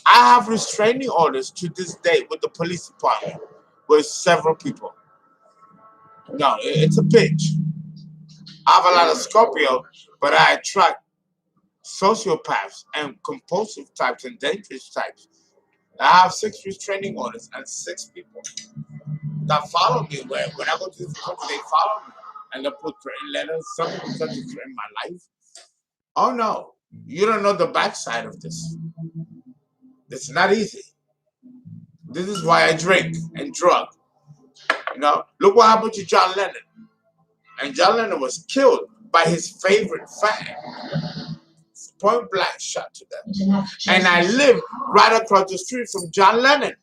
I have restraining orders to this day with the police department with several people. No, it's a bitch. I have a lot of Scorpio, but I attract sociopaths and compulsive types and dangerous types. I have 6 restraining orders and 6 people that follow me. When I go to this country, they follow me and they put threatening letters. Some people try to threaten my life. Oh no, you don't know the backside of this. It's not easy. This is why I drink and drug. You know, look what happened to John Lennon. And John Lennon was killed by his favorite fan. Point blank shot to death. And I live right across the street from John Lennon.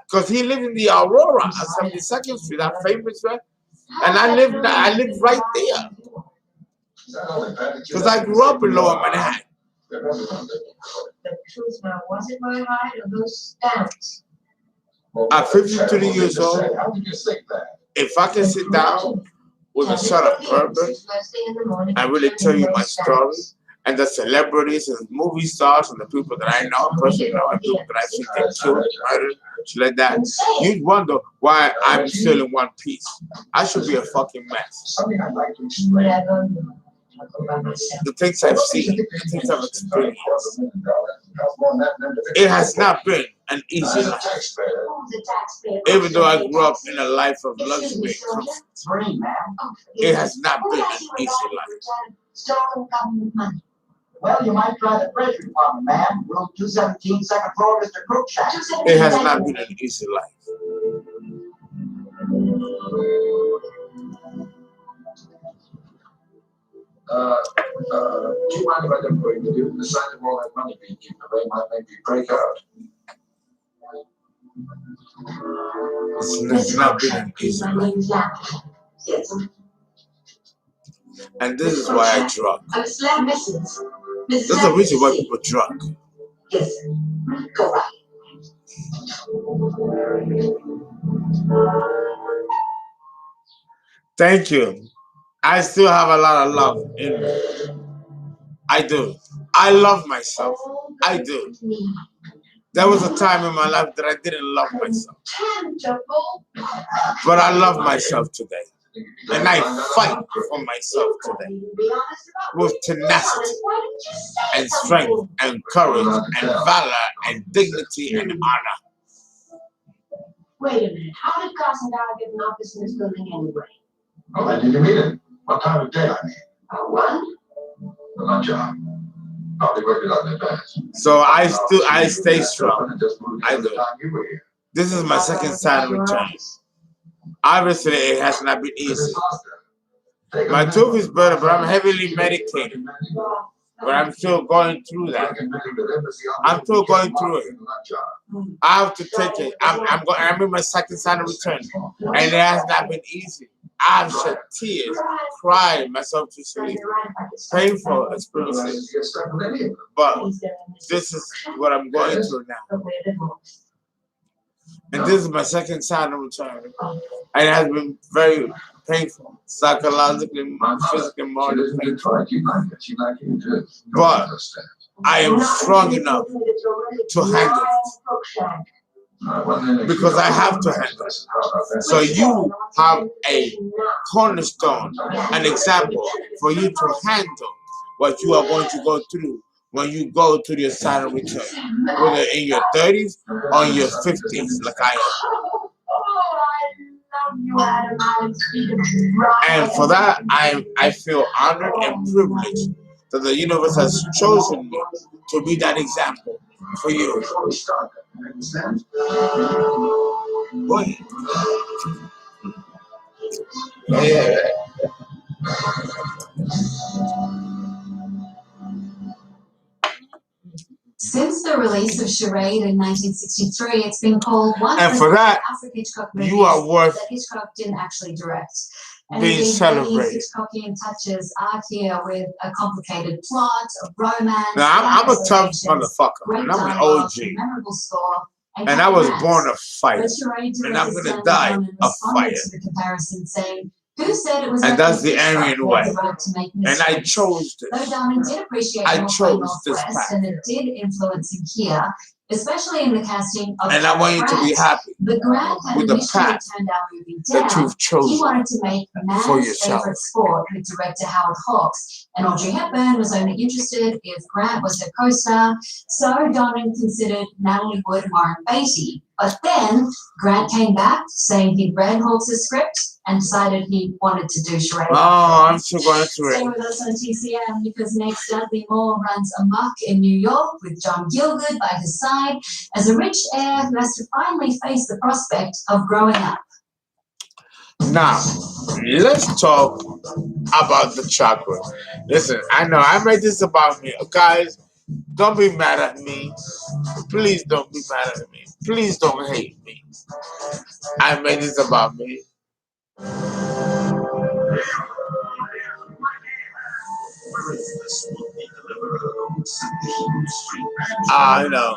Because he lived in the Aurora on 72nd Street, that famous one. And I live right there. Because I grew up in Lower Manhattan. The truth now, was it my height or those stamps? At 53 years old, if I can sit down with a shot of bourbon and really tell you my story, and the celebrities and movie stars and the people that I know, personally know, and people that I think they killed, murdered, like that, you'd wonder why I'm still in one piece. I should be a fucking mess. The things I've seen, the things I've experienced, it has not been an easy life. Even though I grew up in a life of luxury and comfort, it has not been an easy life. Well, you might try the Treasury Department, ma'am. Room 217, second floor, Mr. Cruikshank. It has not been an easy life. Do you mind if I don't bring you? The sight of all that money being given away might make you break out. It's not been an easy life. And this is why I drug. There's a reason why people drug. Yes, go right. Thank you. I still have a lot of love in me. I do. I love myself. I do. There was a time in my life that I didn't love myself. But I love myself today. And I fight for myself today with tenacity and strength and courage and valor and dignity and honor. Wait a minute. How did Carson Dollar get an office in this building anyway? Oh, when did you meet him? What time of day, I mean? One? My job. Probably working on the best. So I stay strong. I do. This is my second Saturn return. Obviously, it has not been easy. My tooth is better, but I'm heavily medicated. But I'm still going through that. I'm still going through it. I have to take it. I'm in my second sign of return, and it has not been easy. I've shed tears, cried myself to sleep, painful experiences. But this is what I'm going through now. And this is my second sign of return. And it has been very painful, psychologically, physically, morally painful. But I am strong enough to handle it. Because I have to handle it. So you have a cornerstone, an example for you to handle what you are going to go through when you go to your sign of return, whether in your 30s or in your 50s, like I am. And for that, I feel honored and privileged that the universe has chosen me to be that example for you. Boy. Yeah. Since the release of Charade in 1963, it's been called one and of for that, Alfred Hitchcock movies you are worth that Hitchcock didn't actually direct. And being indeed, celebrated. These Hitchcockian touches are here with a complicated plot, a romance. Now, I'm a tough motherfucker, and I'm an OG. Memorable score, and I was born a fighter, and I'm gonna die a fighter. To the comparison, saying, who said it was and that's the Aryan way. And I chose this. Though Darwin did appreciate I chose this path. And it did influence him here, especially in the casting of and I want you to be happy the Grant with the path that you've chosen. He wanted to make for yourself. Favorite sport with director Howard Hawks, and Audrey Hepburn was only interested if Grant was her co-star, so Donnan considered Natalie Wood and Warren Beatty. But then Grant came back saying he'd read Hawks' script and decided he wanted to do Charade. Oh, I'm still going through Stay it. with us on TCM because next Dudley Moore runs amok in New York with John Gielgud by his side as a rich heir who has to finally face the prospect of growing up. Now, let's talk about the chakra. Listen, I know I made this about me. Guys, don't be mad at me. Please don't be mad at me. Please don't hate me. I made this about me. I know.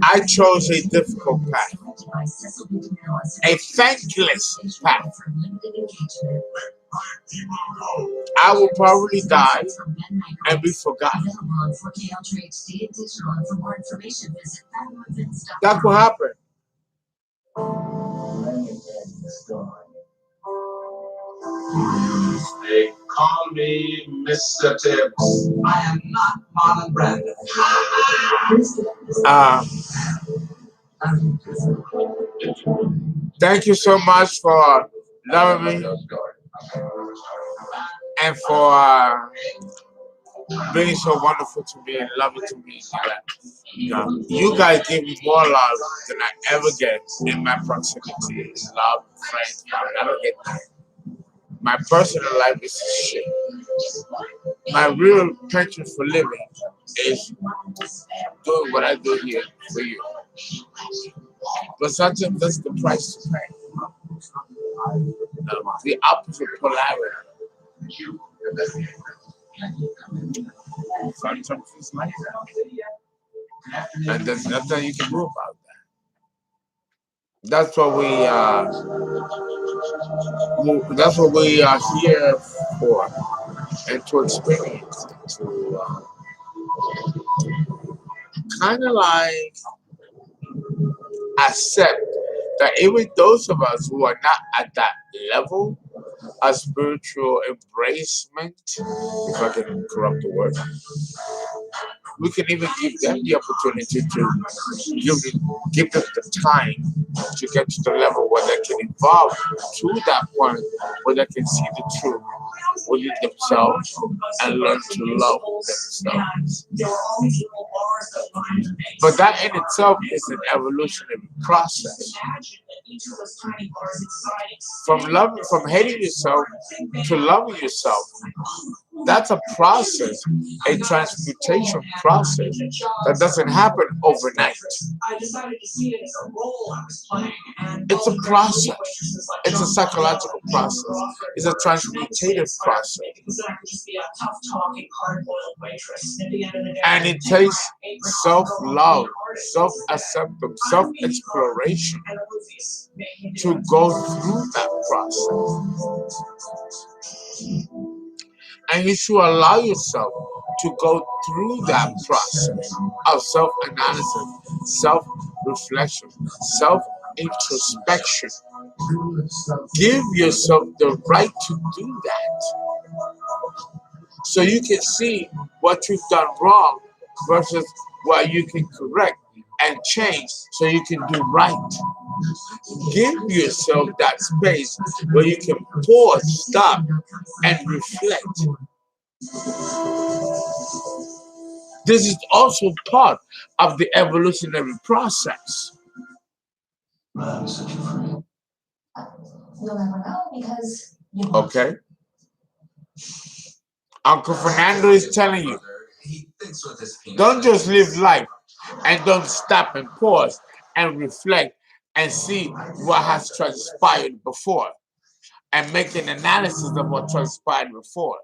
I chose a difficult path, a thankless path. I will probably die and be forgotten. That could happen. They call me Mr. Tibbs. I am not Marlon Brando. Thank you so much for loving me and for being so wonderful to me and loving to me. You guys give me more love than I ever get in my proximity. Love, friends, I don't get that. My personal life is shit. My real passion for living is doing what I do here for you. But sometimes that's the price to pay. The opposite polarity. Sometimes it's like that. And there's nothing you can do about that. That's what we are here for, and to experience, to kind of like accept that even those of us who are not at that level of spiritual embracement, if I can corrupt the word, we can even give them the opportunity to give them the time to get to the level where they can evolve to that point where they can see the truth within themselves and learn to love themselves. But that in itself is an evolutionary process. From hating yourself to loving yourself, that's a process, a transmutation process that doesn't happen overnight. It's a process. It's a psychological process. It's a transmutative process. And it takes self-love, self-acceptance, self-exploration to go through that process. And you should allow yourself to go through that process of self-analysis, self-reflection, self-introspection. Give yourself the right to do that, so you can see what you've done wrong versus what you can correct and change so you can do right. Give yourself that space where you can pause, stop, and reflect. This is also part of the evolutionary process. You'll never know because you Okay? Uncle Fernando is telling you, don't just live life and don't stop and pause and reflect and see what has transpired before and make an analysis of what transpired before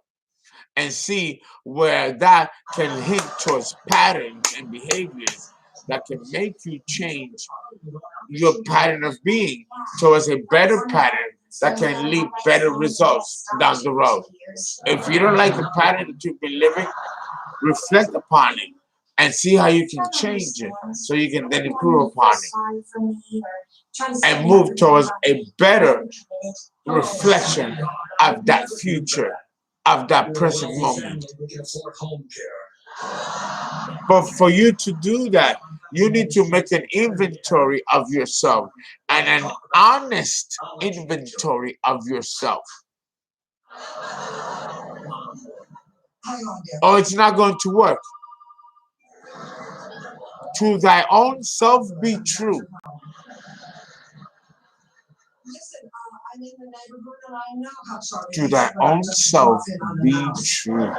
and see where that can hint towards patterns and behaviors that can make you change your pattern of being towards a better pattern that can lead better results down the road. If you don't like the pattern that you've been living, reflect upon it and see how you can change it so you can then improve upon it and move towards a better reflection of that future, of that present moment. But for you to do that, you need to make an inventory of yourself and an honest inventory of yourself. Or it's not going to work. To thy own self be true. To thy own self be true.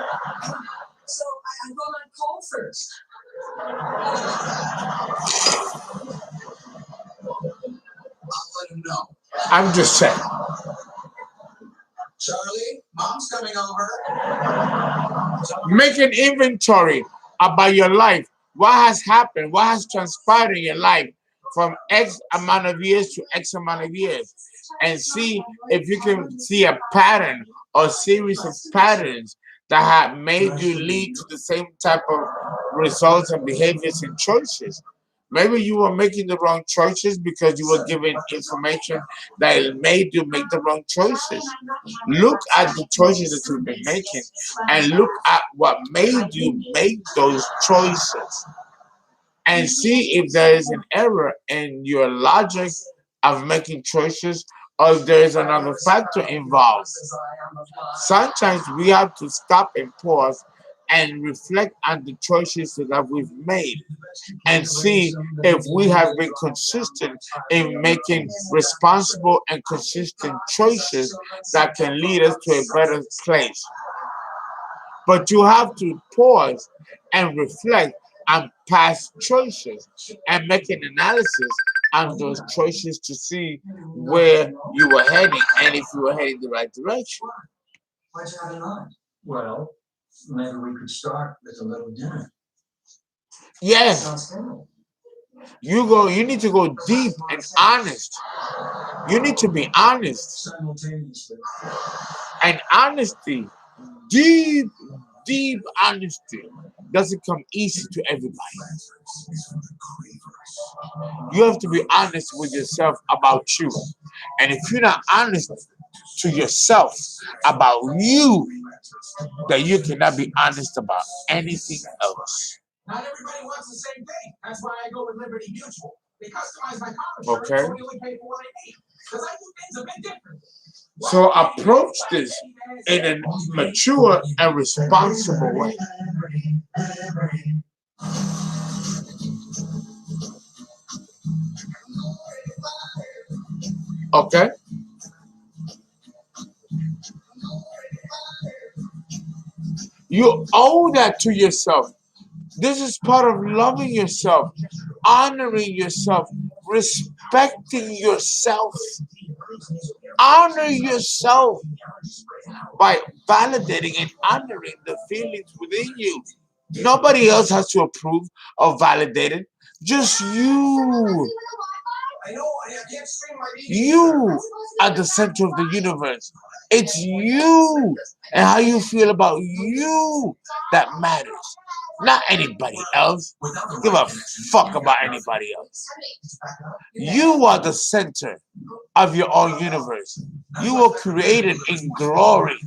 So I'm going on call first. I'll let him know. I'm just saying. Charlie, Mom's coming over. Make an inventory about your life. What has happened? What has transpired in your life from X amount of years to X amount of years? And see if you can see a pattern or series of patterns that have made you lead to the same type of results and behaviors and choices. Maybe you were making the wrong choices because you were given information that made you make the wrong choices. Look at the choices that you've been making and look at what made you make those choices and see if there is an error in your logic of making choices or if there is another factor involved. Sometimes we have to stop and pause and reflect on the choices that we've made and see if we have been consistent in making responsible and consistent choices that can lead us to a better place. But you have to pause and reflect on past choices and make an analysis on those choices to see where you were heading and if you were heading the right direction. What'd you have in mind? Well, maybe we could start with a little dinner. Yes, Sounds good. you need to go deep and honest. You need to be honest. Simultaneously. And honesty, deep honesty doesn't come easy to everybody. You have to be honest with yourself about you. And if you're not honest to yourself about you, then you cannot be honest about anything else. Not everybody wants the same thing. That's why I go with Liberty Mutual. They customize my car Okay. insurance so we only pay for what I need. Because I do things a bit different. So approach this in a mature and responsible way. Okay? You owe that to yourself. This is part of loving yourself, honoring yourself, respecting yourself. Honor yourself by validating and honoring the feelings within you. Nobody else has to approve or validate it. Just you. You are the center of the universe. It's you and how you feel about you that matters. Not anybody else. Give a fuck about anybody else. You are the center of your own universe. You were created in glory.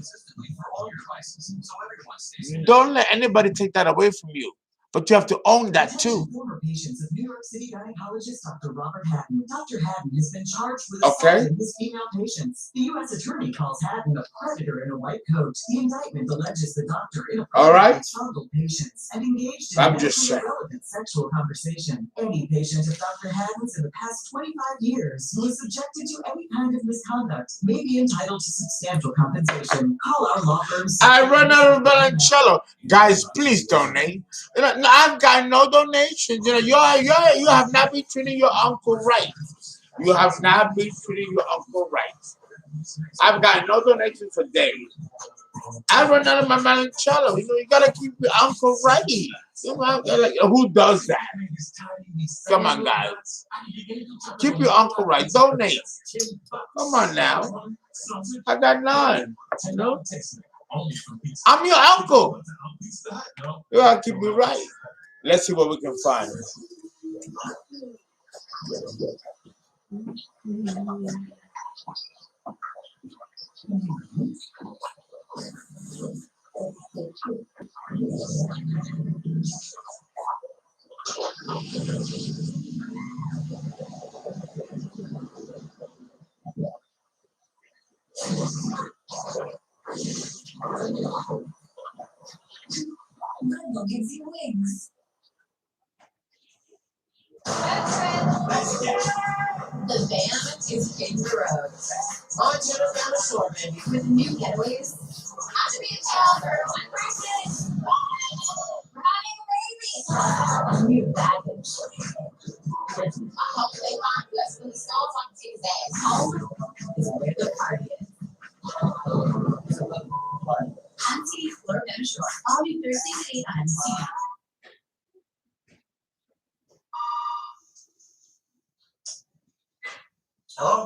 Don't let anybody take that away from you. But you have to own that too. Former patients of New York City gynecologist Dr. Robert Hatton. Dr. Hatton has been charged with Okay. assaulting his female patients. The U.S. attorney calls Hatton a predator in a white coat. The indictment alleges the doctor inappropriately fondled patients and engaged in irrelevant sexual conversation. Any patient of Dr. Hatton's in the past 25 years who is subjected to any kind of misconduct may be entitled to substantial compensation. Call our law firm. I run out of Violoncello. Guys, please donate. I've got no donations. You have not been treating your uncle right. You have not been treating your uncle right. I've got no donations for days. I run out of my violoncello. You gotta keep your uncle right. Who does that? Come on, guys. Keep your uncle right. Donate. Come on now. I got none. I'm your uncle. You gotta keep me right. Let's see what we can find. Fernando gives you wings. The van is hitting the road. On to the down the shore, baby. With new getaways. Not to be a towel for one person. We're having a baby. New baggage. I hope they find us when the snows on his ass home. Is where the party is. Auntie Fernando Shore. All new Thursdays at 8 on CBS. Hello?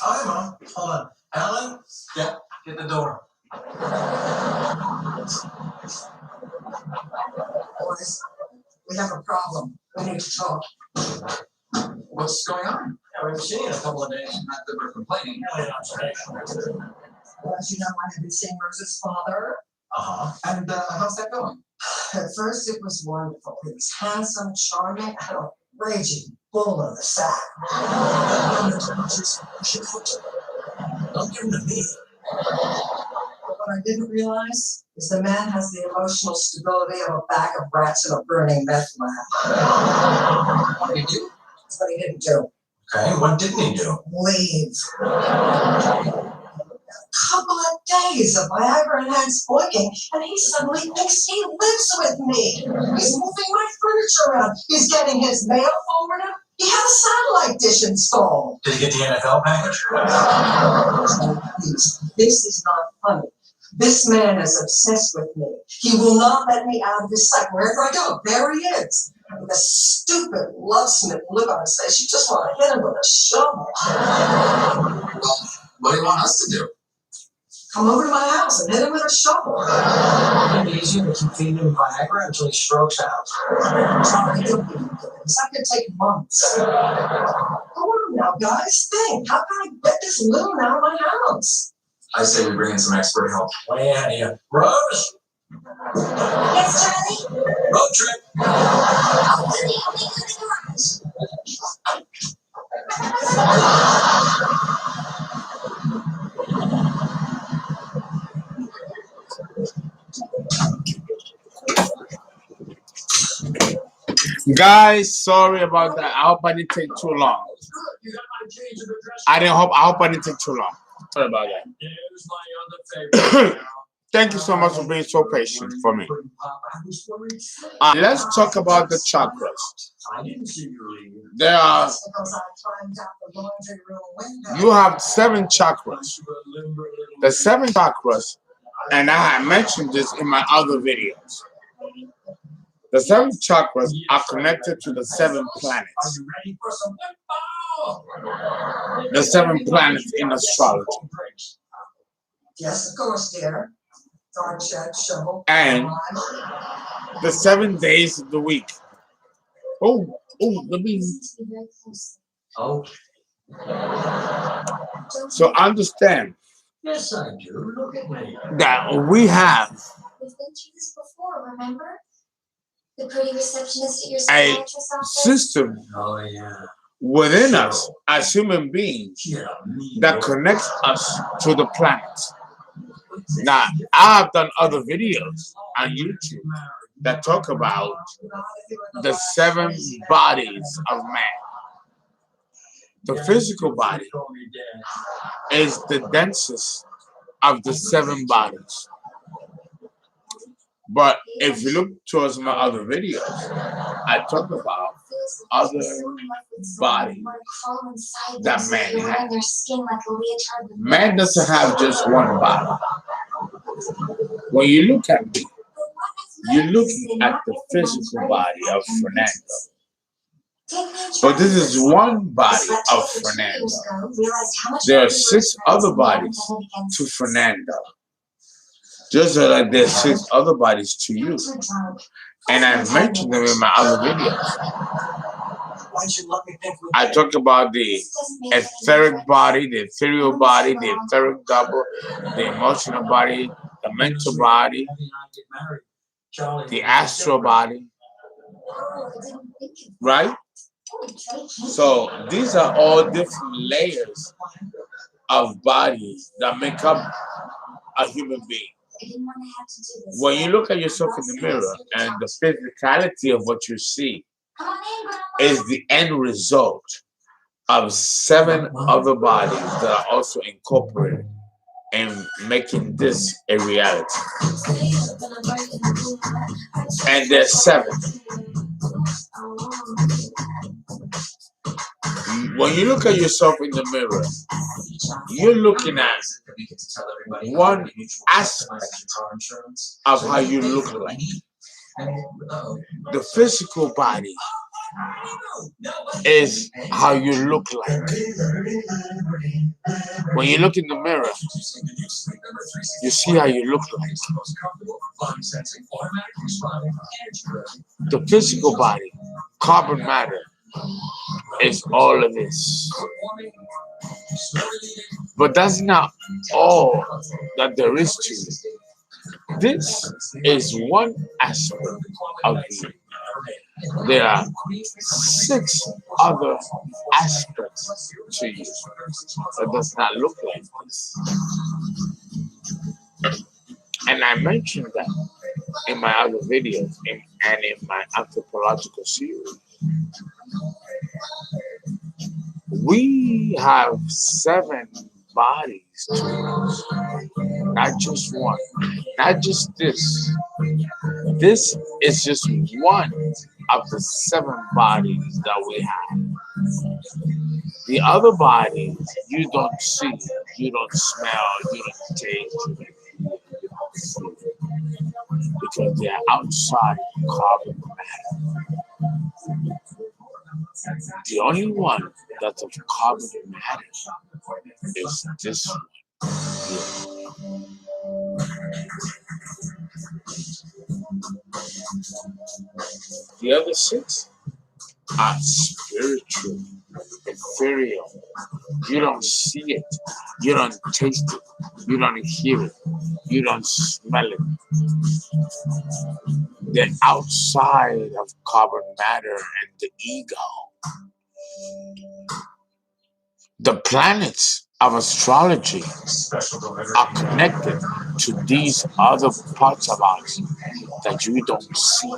Oh, hey, Mom. Hold on. Alan? Yeah, get the door. Boys, we have a problem. We need to talk. What's going on? Yeah, we haven't seen you in a couple of days. Not that we're complaining. Well, as you know, I have been seeing Rose's father. Uh-huh. And how's that going? At first, it was wonderful. He was handsome, charming, and a raging bull in the sack. Don't give him to me. But what I didn't realize is the man has the emotional stability of a bag of rats in a burning meth lab. What did he do? That's what he didn't do. Okay, what didn't he do? Leave. A couple of days of Viagra and hands boiking, and he suddenly thinks he lives with me. He's moving my furniture around. He's getting his mail forwarded. He had a satellite dish installed. Did he get the NFL package? Please, this is not funny. This man is obsessed with me. He will not let me out of his sight. Wherever I go, there he is. With a stupid, love-smitten look on his face. You just want to hit him with a shovel. Well, what do you want us to do? Come over to my house and hit him with a shovel. It'd be easier to keep feeding him Viagra until he strokes out. Sorry, don't be ridiculous. That could take months. Come on now, guys. Think. How can I get this loon out of my house? I say we bring in some expert help. Way ahead of you. Rose? Yes, Charlie? Road trip. Guys, sorry about that. I hope I didn't take too long. I hope I didn't take too long. Sorry about that. Thank you so much for being so patient for me. Let's talk about the chakras. There are, you have 7 chakras. The 7 chakras, and I mentioned this in my other videos. The 7 chakras are connected to the 7 planets. The 7 planets in astrology. Yes, of course, dear. And the 7 days of the week. Let me. Oh. So understand. Yes, I do. Look at me. That we have. We've been through this before, remember? The pretty receptionist at your A psychiatrist's office? system within us as human beings that connects us to the planets. Now, I've done other videos on YouTube that talk about the 7 bodies of man. The physical body is the densest of the 7 bodies. But if you look towards my other videos, I talk about other bodies that man has. Man doesn't have just one body. When you look at me, you're looking at the physical body of Fernando. But this is one body of Fernando. There are 6 other bodies to Fernando. Just like there's 6 other bodies to you. And I've mentioned them in my other videos. I talked about the etheric body, the ethereal body, the etheric double, the emotional body, the mental body, the astral body. Right? So these are all different layers of bodies that make up a human being. When you look at yourself in the mirror and the physicality of what you see is the end result of 7 other bodies that are also incorporated in making this a reality. And there's 7. When you look at yourself in the mirror, you're looking at one aspect of how you look like. The physical body is how you look like. When you look in the mirror, you see how you look like. The physical body, carbon matter, is all of this. But that's not all that there is to it. This is one aspect of you. There are 6 other aspects to you that does not look like this. And I mentioned that in my other videos and in my anthropological series. We have 7 bodies to us, not just one, not just this. This is just one of the 7 bodies that we have. The other bodies you don't see, you don't smell, you don't taste, you don't feel, because they are outside carbon matter. The only one that's of carbon matter is this one here. The other 6 are spiritual, ethereal. You don't see it, you don't taste it, you don't hear it, you don't smell it. They're outside of carbon matter and the ego. The planets of astrology are connected to these other parts of us that you don't see.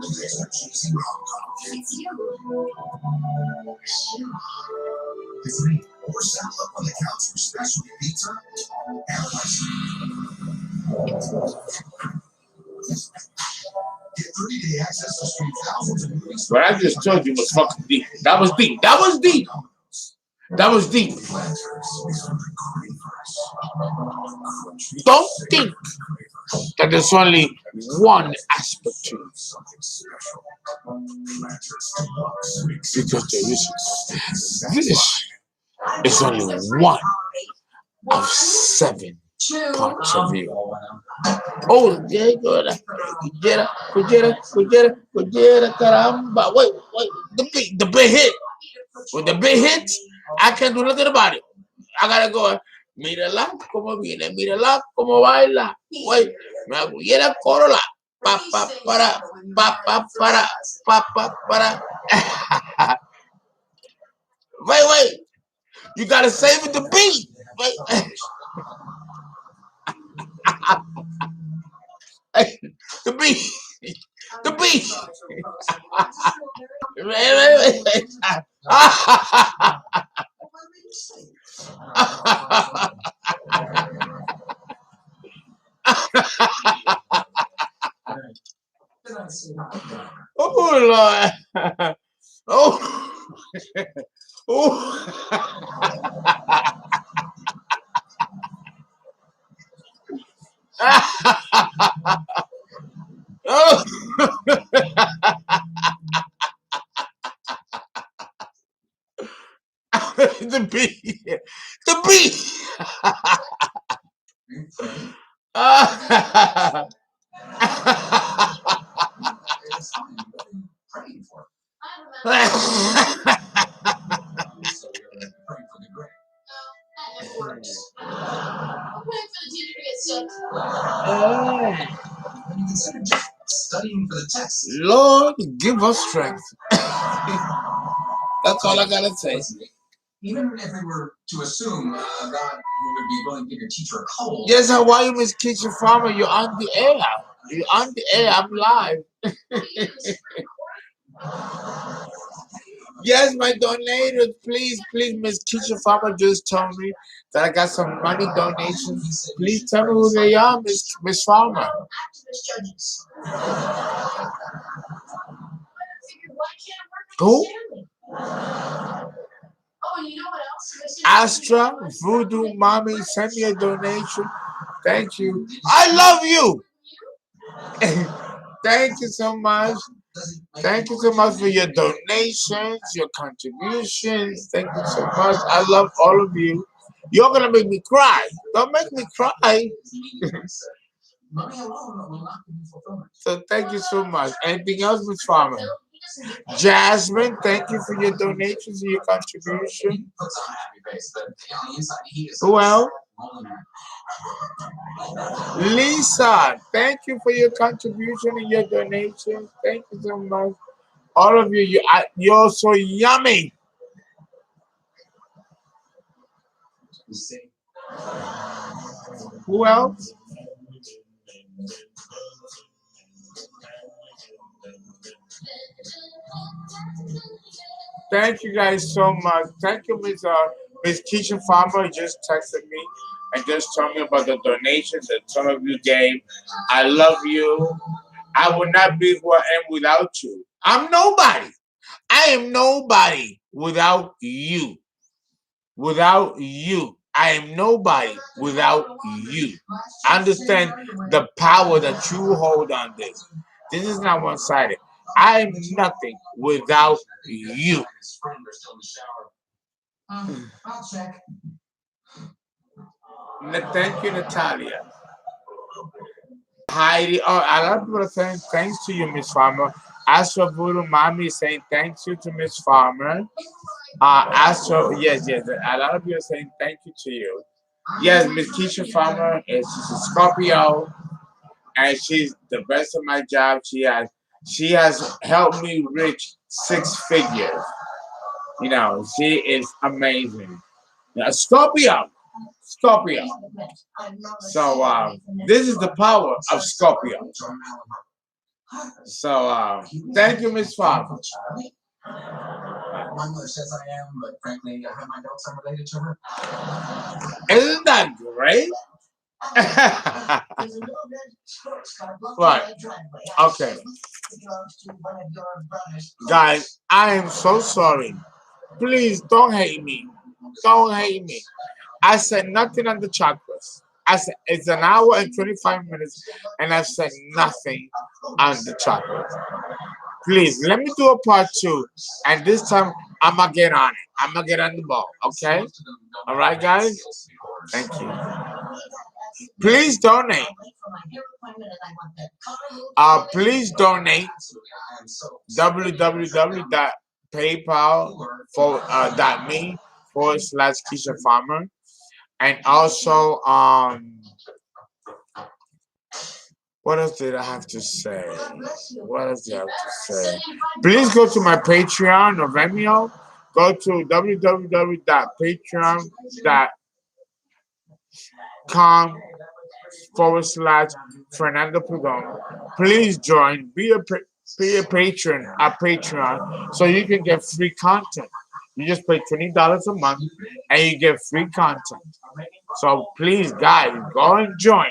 It's you. It's me. We're settled up on the couch for specialty pizza and ice cream. Get 30-day access to stream thousands of movies. What I just told you was fucking deep. That was deep. That was deep. That was deep. Don't think that there's only one aspect to it. Because this is only one of 7 points of view. Oh, yeah, good. Kujera, caramba. Wait. The big hit. When the big hits, I can't do nothing about it. I gotta go. Mírala como viene, mírala como baila. Wait, me agullera corola. Pa para. Wait. You gotta save it the beat. Wait. The beat. The beat. Wait. Oh Lord. Oh. Oh. The beat. Studying for the test. Lord, give us strength. That's all I gotta say. Even if we were to assume God would be willing to give your teacher a cold. Yes, how are you, Miss Kitchen Farmer? You're on the air. You're on the air. I'm live. Yes, my donators, please, Miss Kitchen Farmer just told me that I got some money donations. Please tell me who they are, Miss Farmer. Who? Astra, Voodoo Mommy, send me a donation. Thank you. I love you. Thank you so much. Thank you so much for your donations, your contributions. Thank you so much. I love all of you. You're going to make me cry. Don't make me cry. So thank you so much. Anything else, Miss Farmer? Jasmine, thank you for your donations and your contribution. Who else? Lisa, thank you for your contribution and your donations. Thank you so much. All of you, you're so yummy. Who else? Thank you guys so much. Thank you, Miss Kitchen Farmer just texted me and just told me about the donations that some of you gave. I love you. I would not be who I am without you. I'm nobody. I am nobody without you. Without you. I am nobody without you. Understand the power that you hold on this. This is not one-sided. I am nothing without you. I'll check. Thank you, Natalia. Heidi, a lot of people are saying thanks to you, Miss Farmer. Astro Voodoo Mommy is saying thanks you to Miss Farmer. Astro, yes. A lot of people are saying thank you to you. Yes, Miss Keisha Farmer she's a Scorpio, and she's the best of my job. She has helped me reach 6 figures. You know, she is amazing. Scorpio. So this is the power of Scorpio. So thank you, Miss Fox. Charlie? My mother says I am, but frankly, I have my doubts I'm related to her. Isn't that great? What? Okay. Guys, I am so sorry. Please don't hate me. Don't hate me. I said nothing on the chakras. I said it's an hour and 25 minutes, and I said nothing on the chakras. Please let me do a part 2, and this time I'm gonna get on it. I'm gonna get on the ball. Okay? All right, guys. Thank you. Please donate. Please donate. www.paypal.me/Keisha Farmer, and also what else did I have to say? What else did I have to say? Please go to my Patreon or VIMEO. Go to www.patreon.com/Fernando Prudhomme. Please join. Be a patron at Patreon so you can get free content. You just pay $20 a month and you get free content. So please, guys, go and join.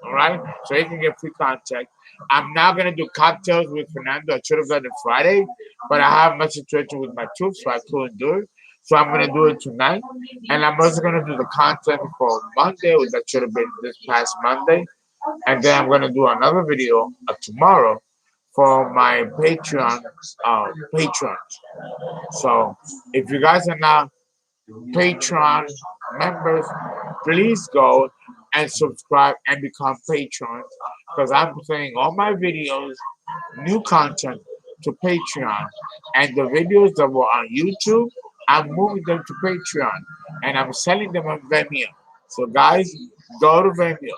All right, so you can get free content. I'm now gonna do cocktails with Fernando. I should have done it Friday, but I have much situation with my tooth, so I couldn't do it. So I'm gonna do it tonight, and I'm also gonna do the content for Monday, which that should have been this past Monday, and then I'm gonna do another video tomorrow for my Patreon patrons. So if you guys are not Patreon members, please go and subscribe and become patrons, because I'm sending all my videos, new content to Patreon, and the videos that were on YouTube, I'm moving them to Patreon, and I'm selling them on Vimeo. So guys, go to Vimeo,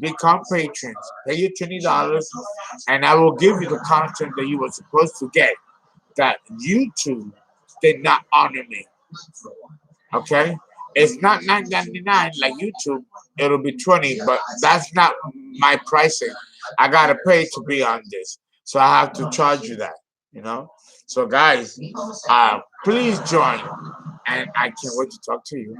become patrons, pay your $20, and I will give you the content that you were supposed to get that YouTube did not honor me. Okay? It's not $9.99 like YouTube. It'll be $20, but that's not my pricing. I gotta pay to be on this, so I have to charge you that. You know. So guys, please join, and I can't wait to talk to you.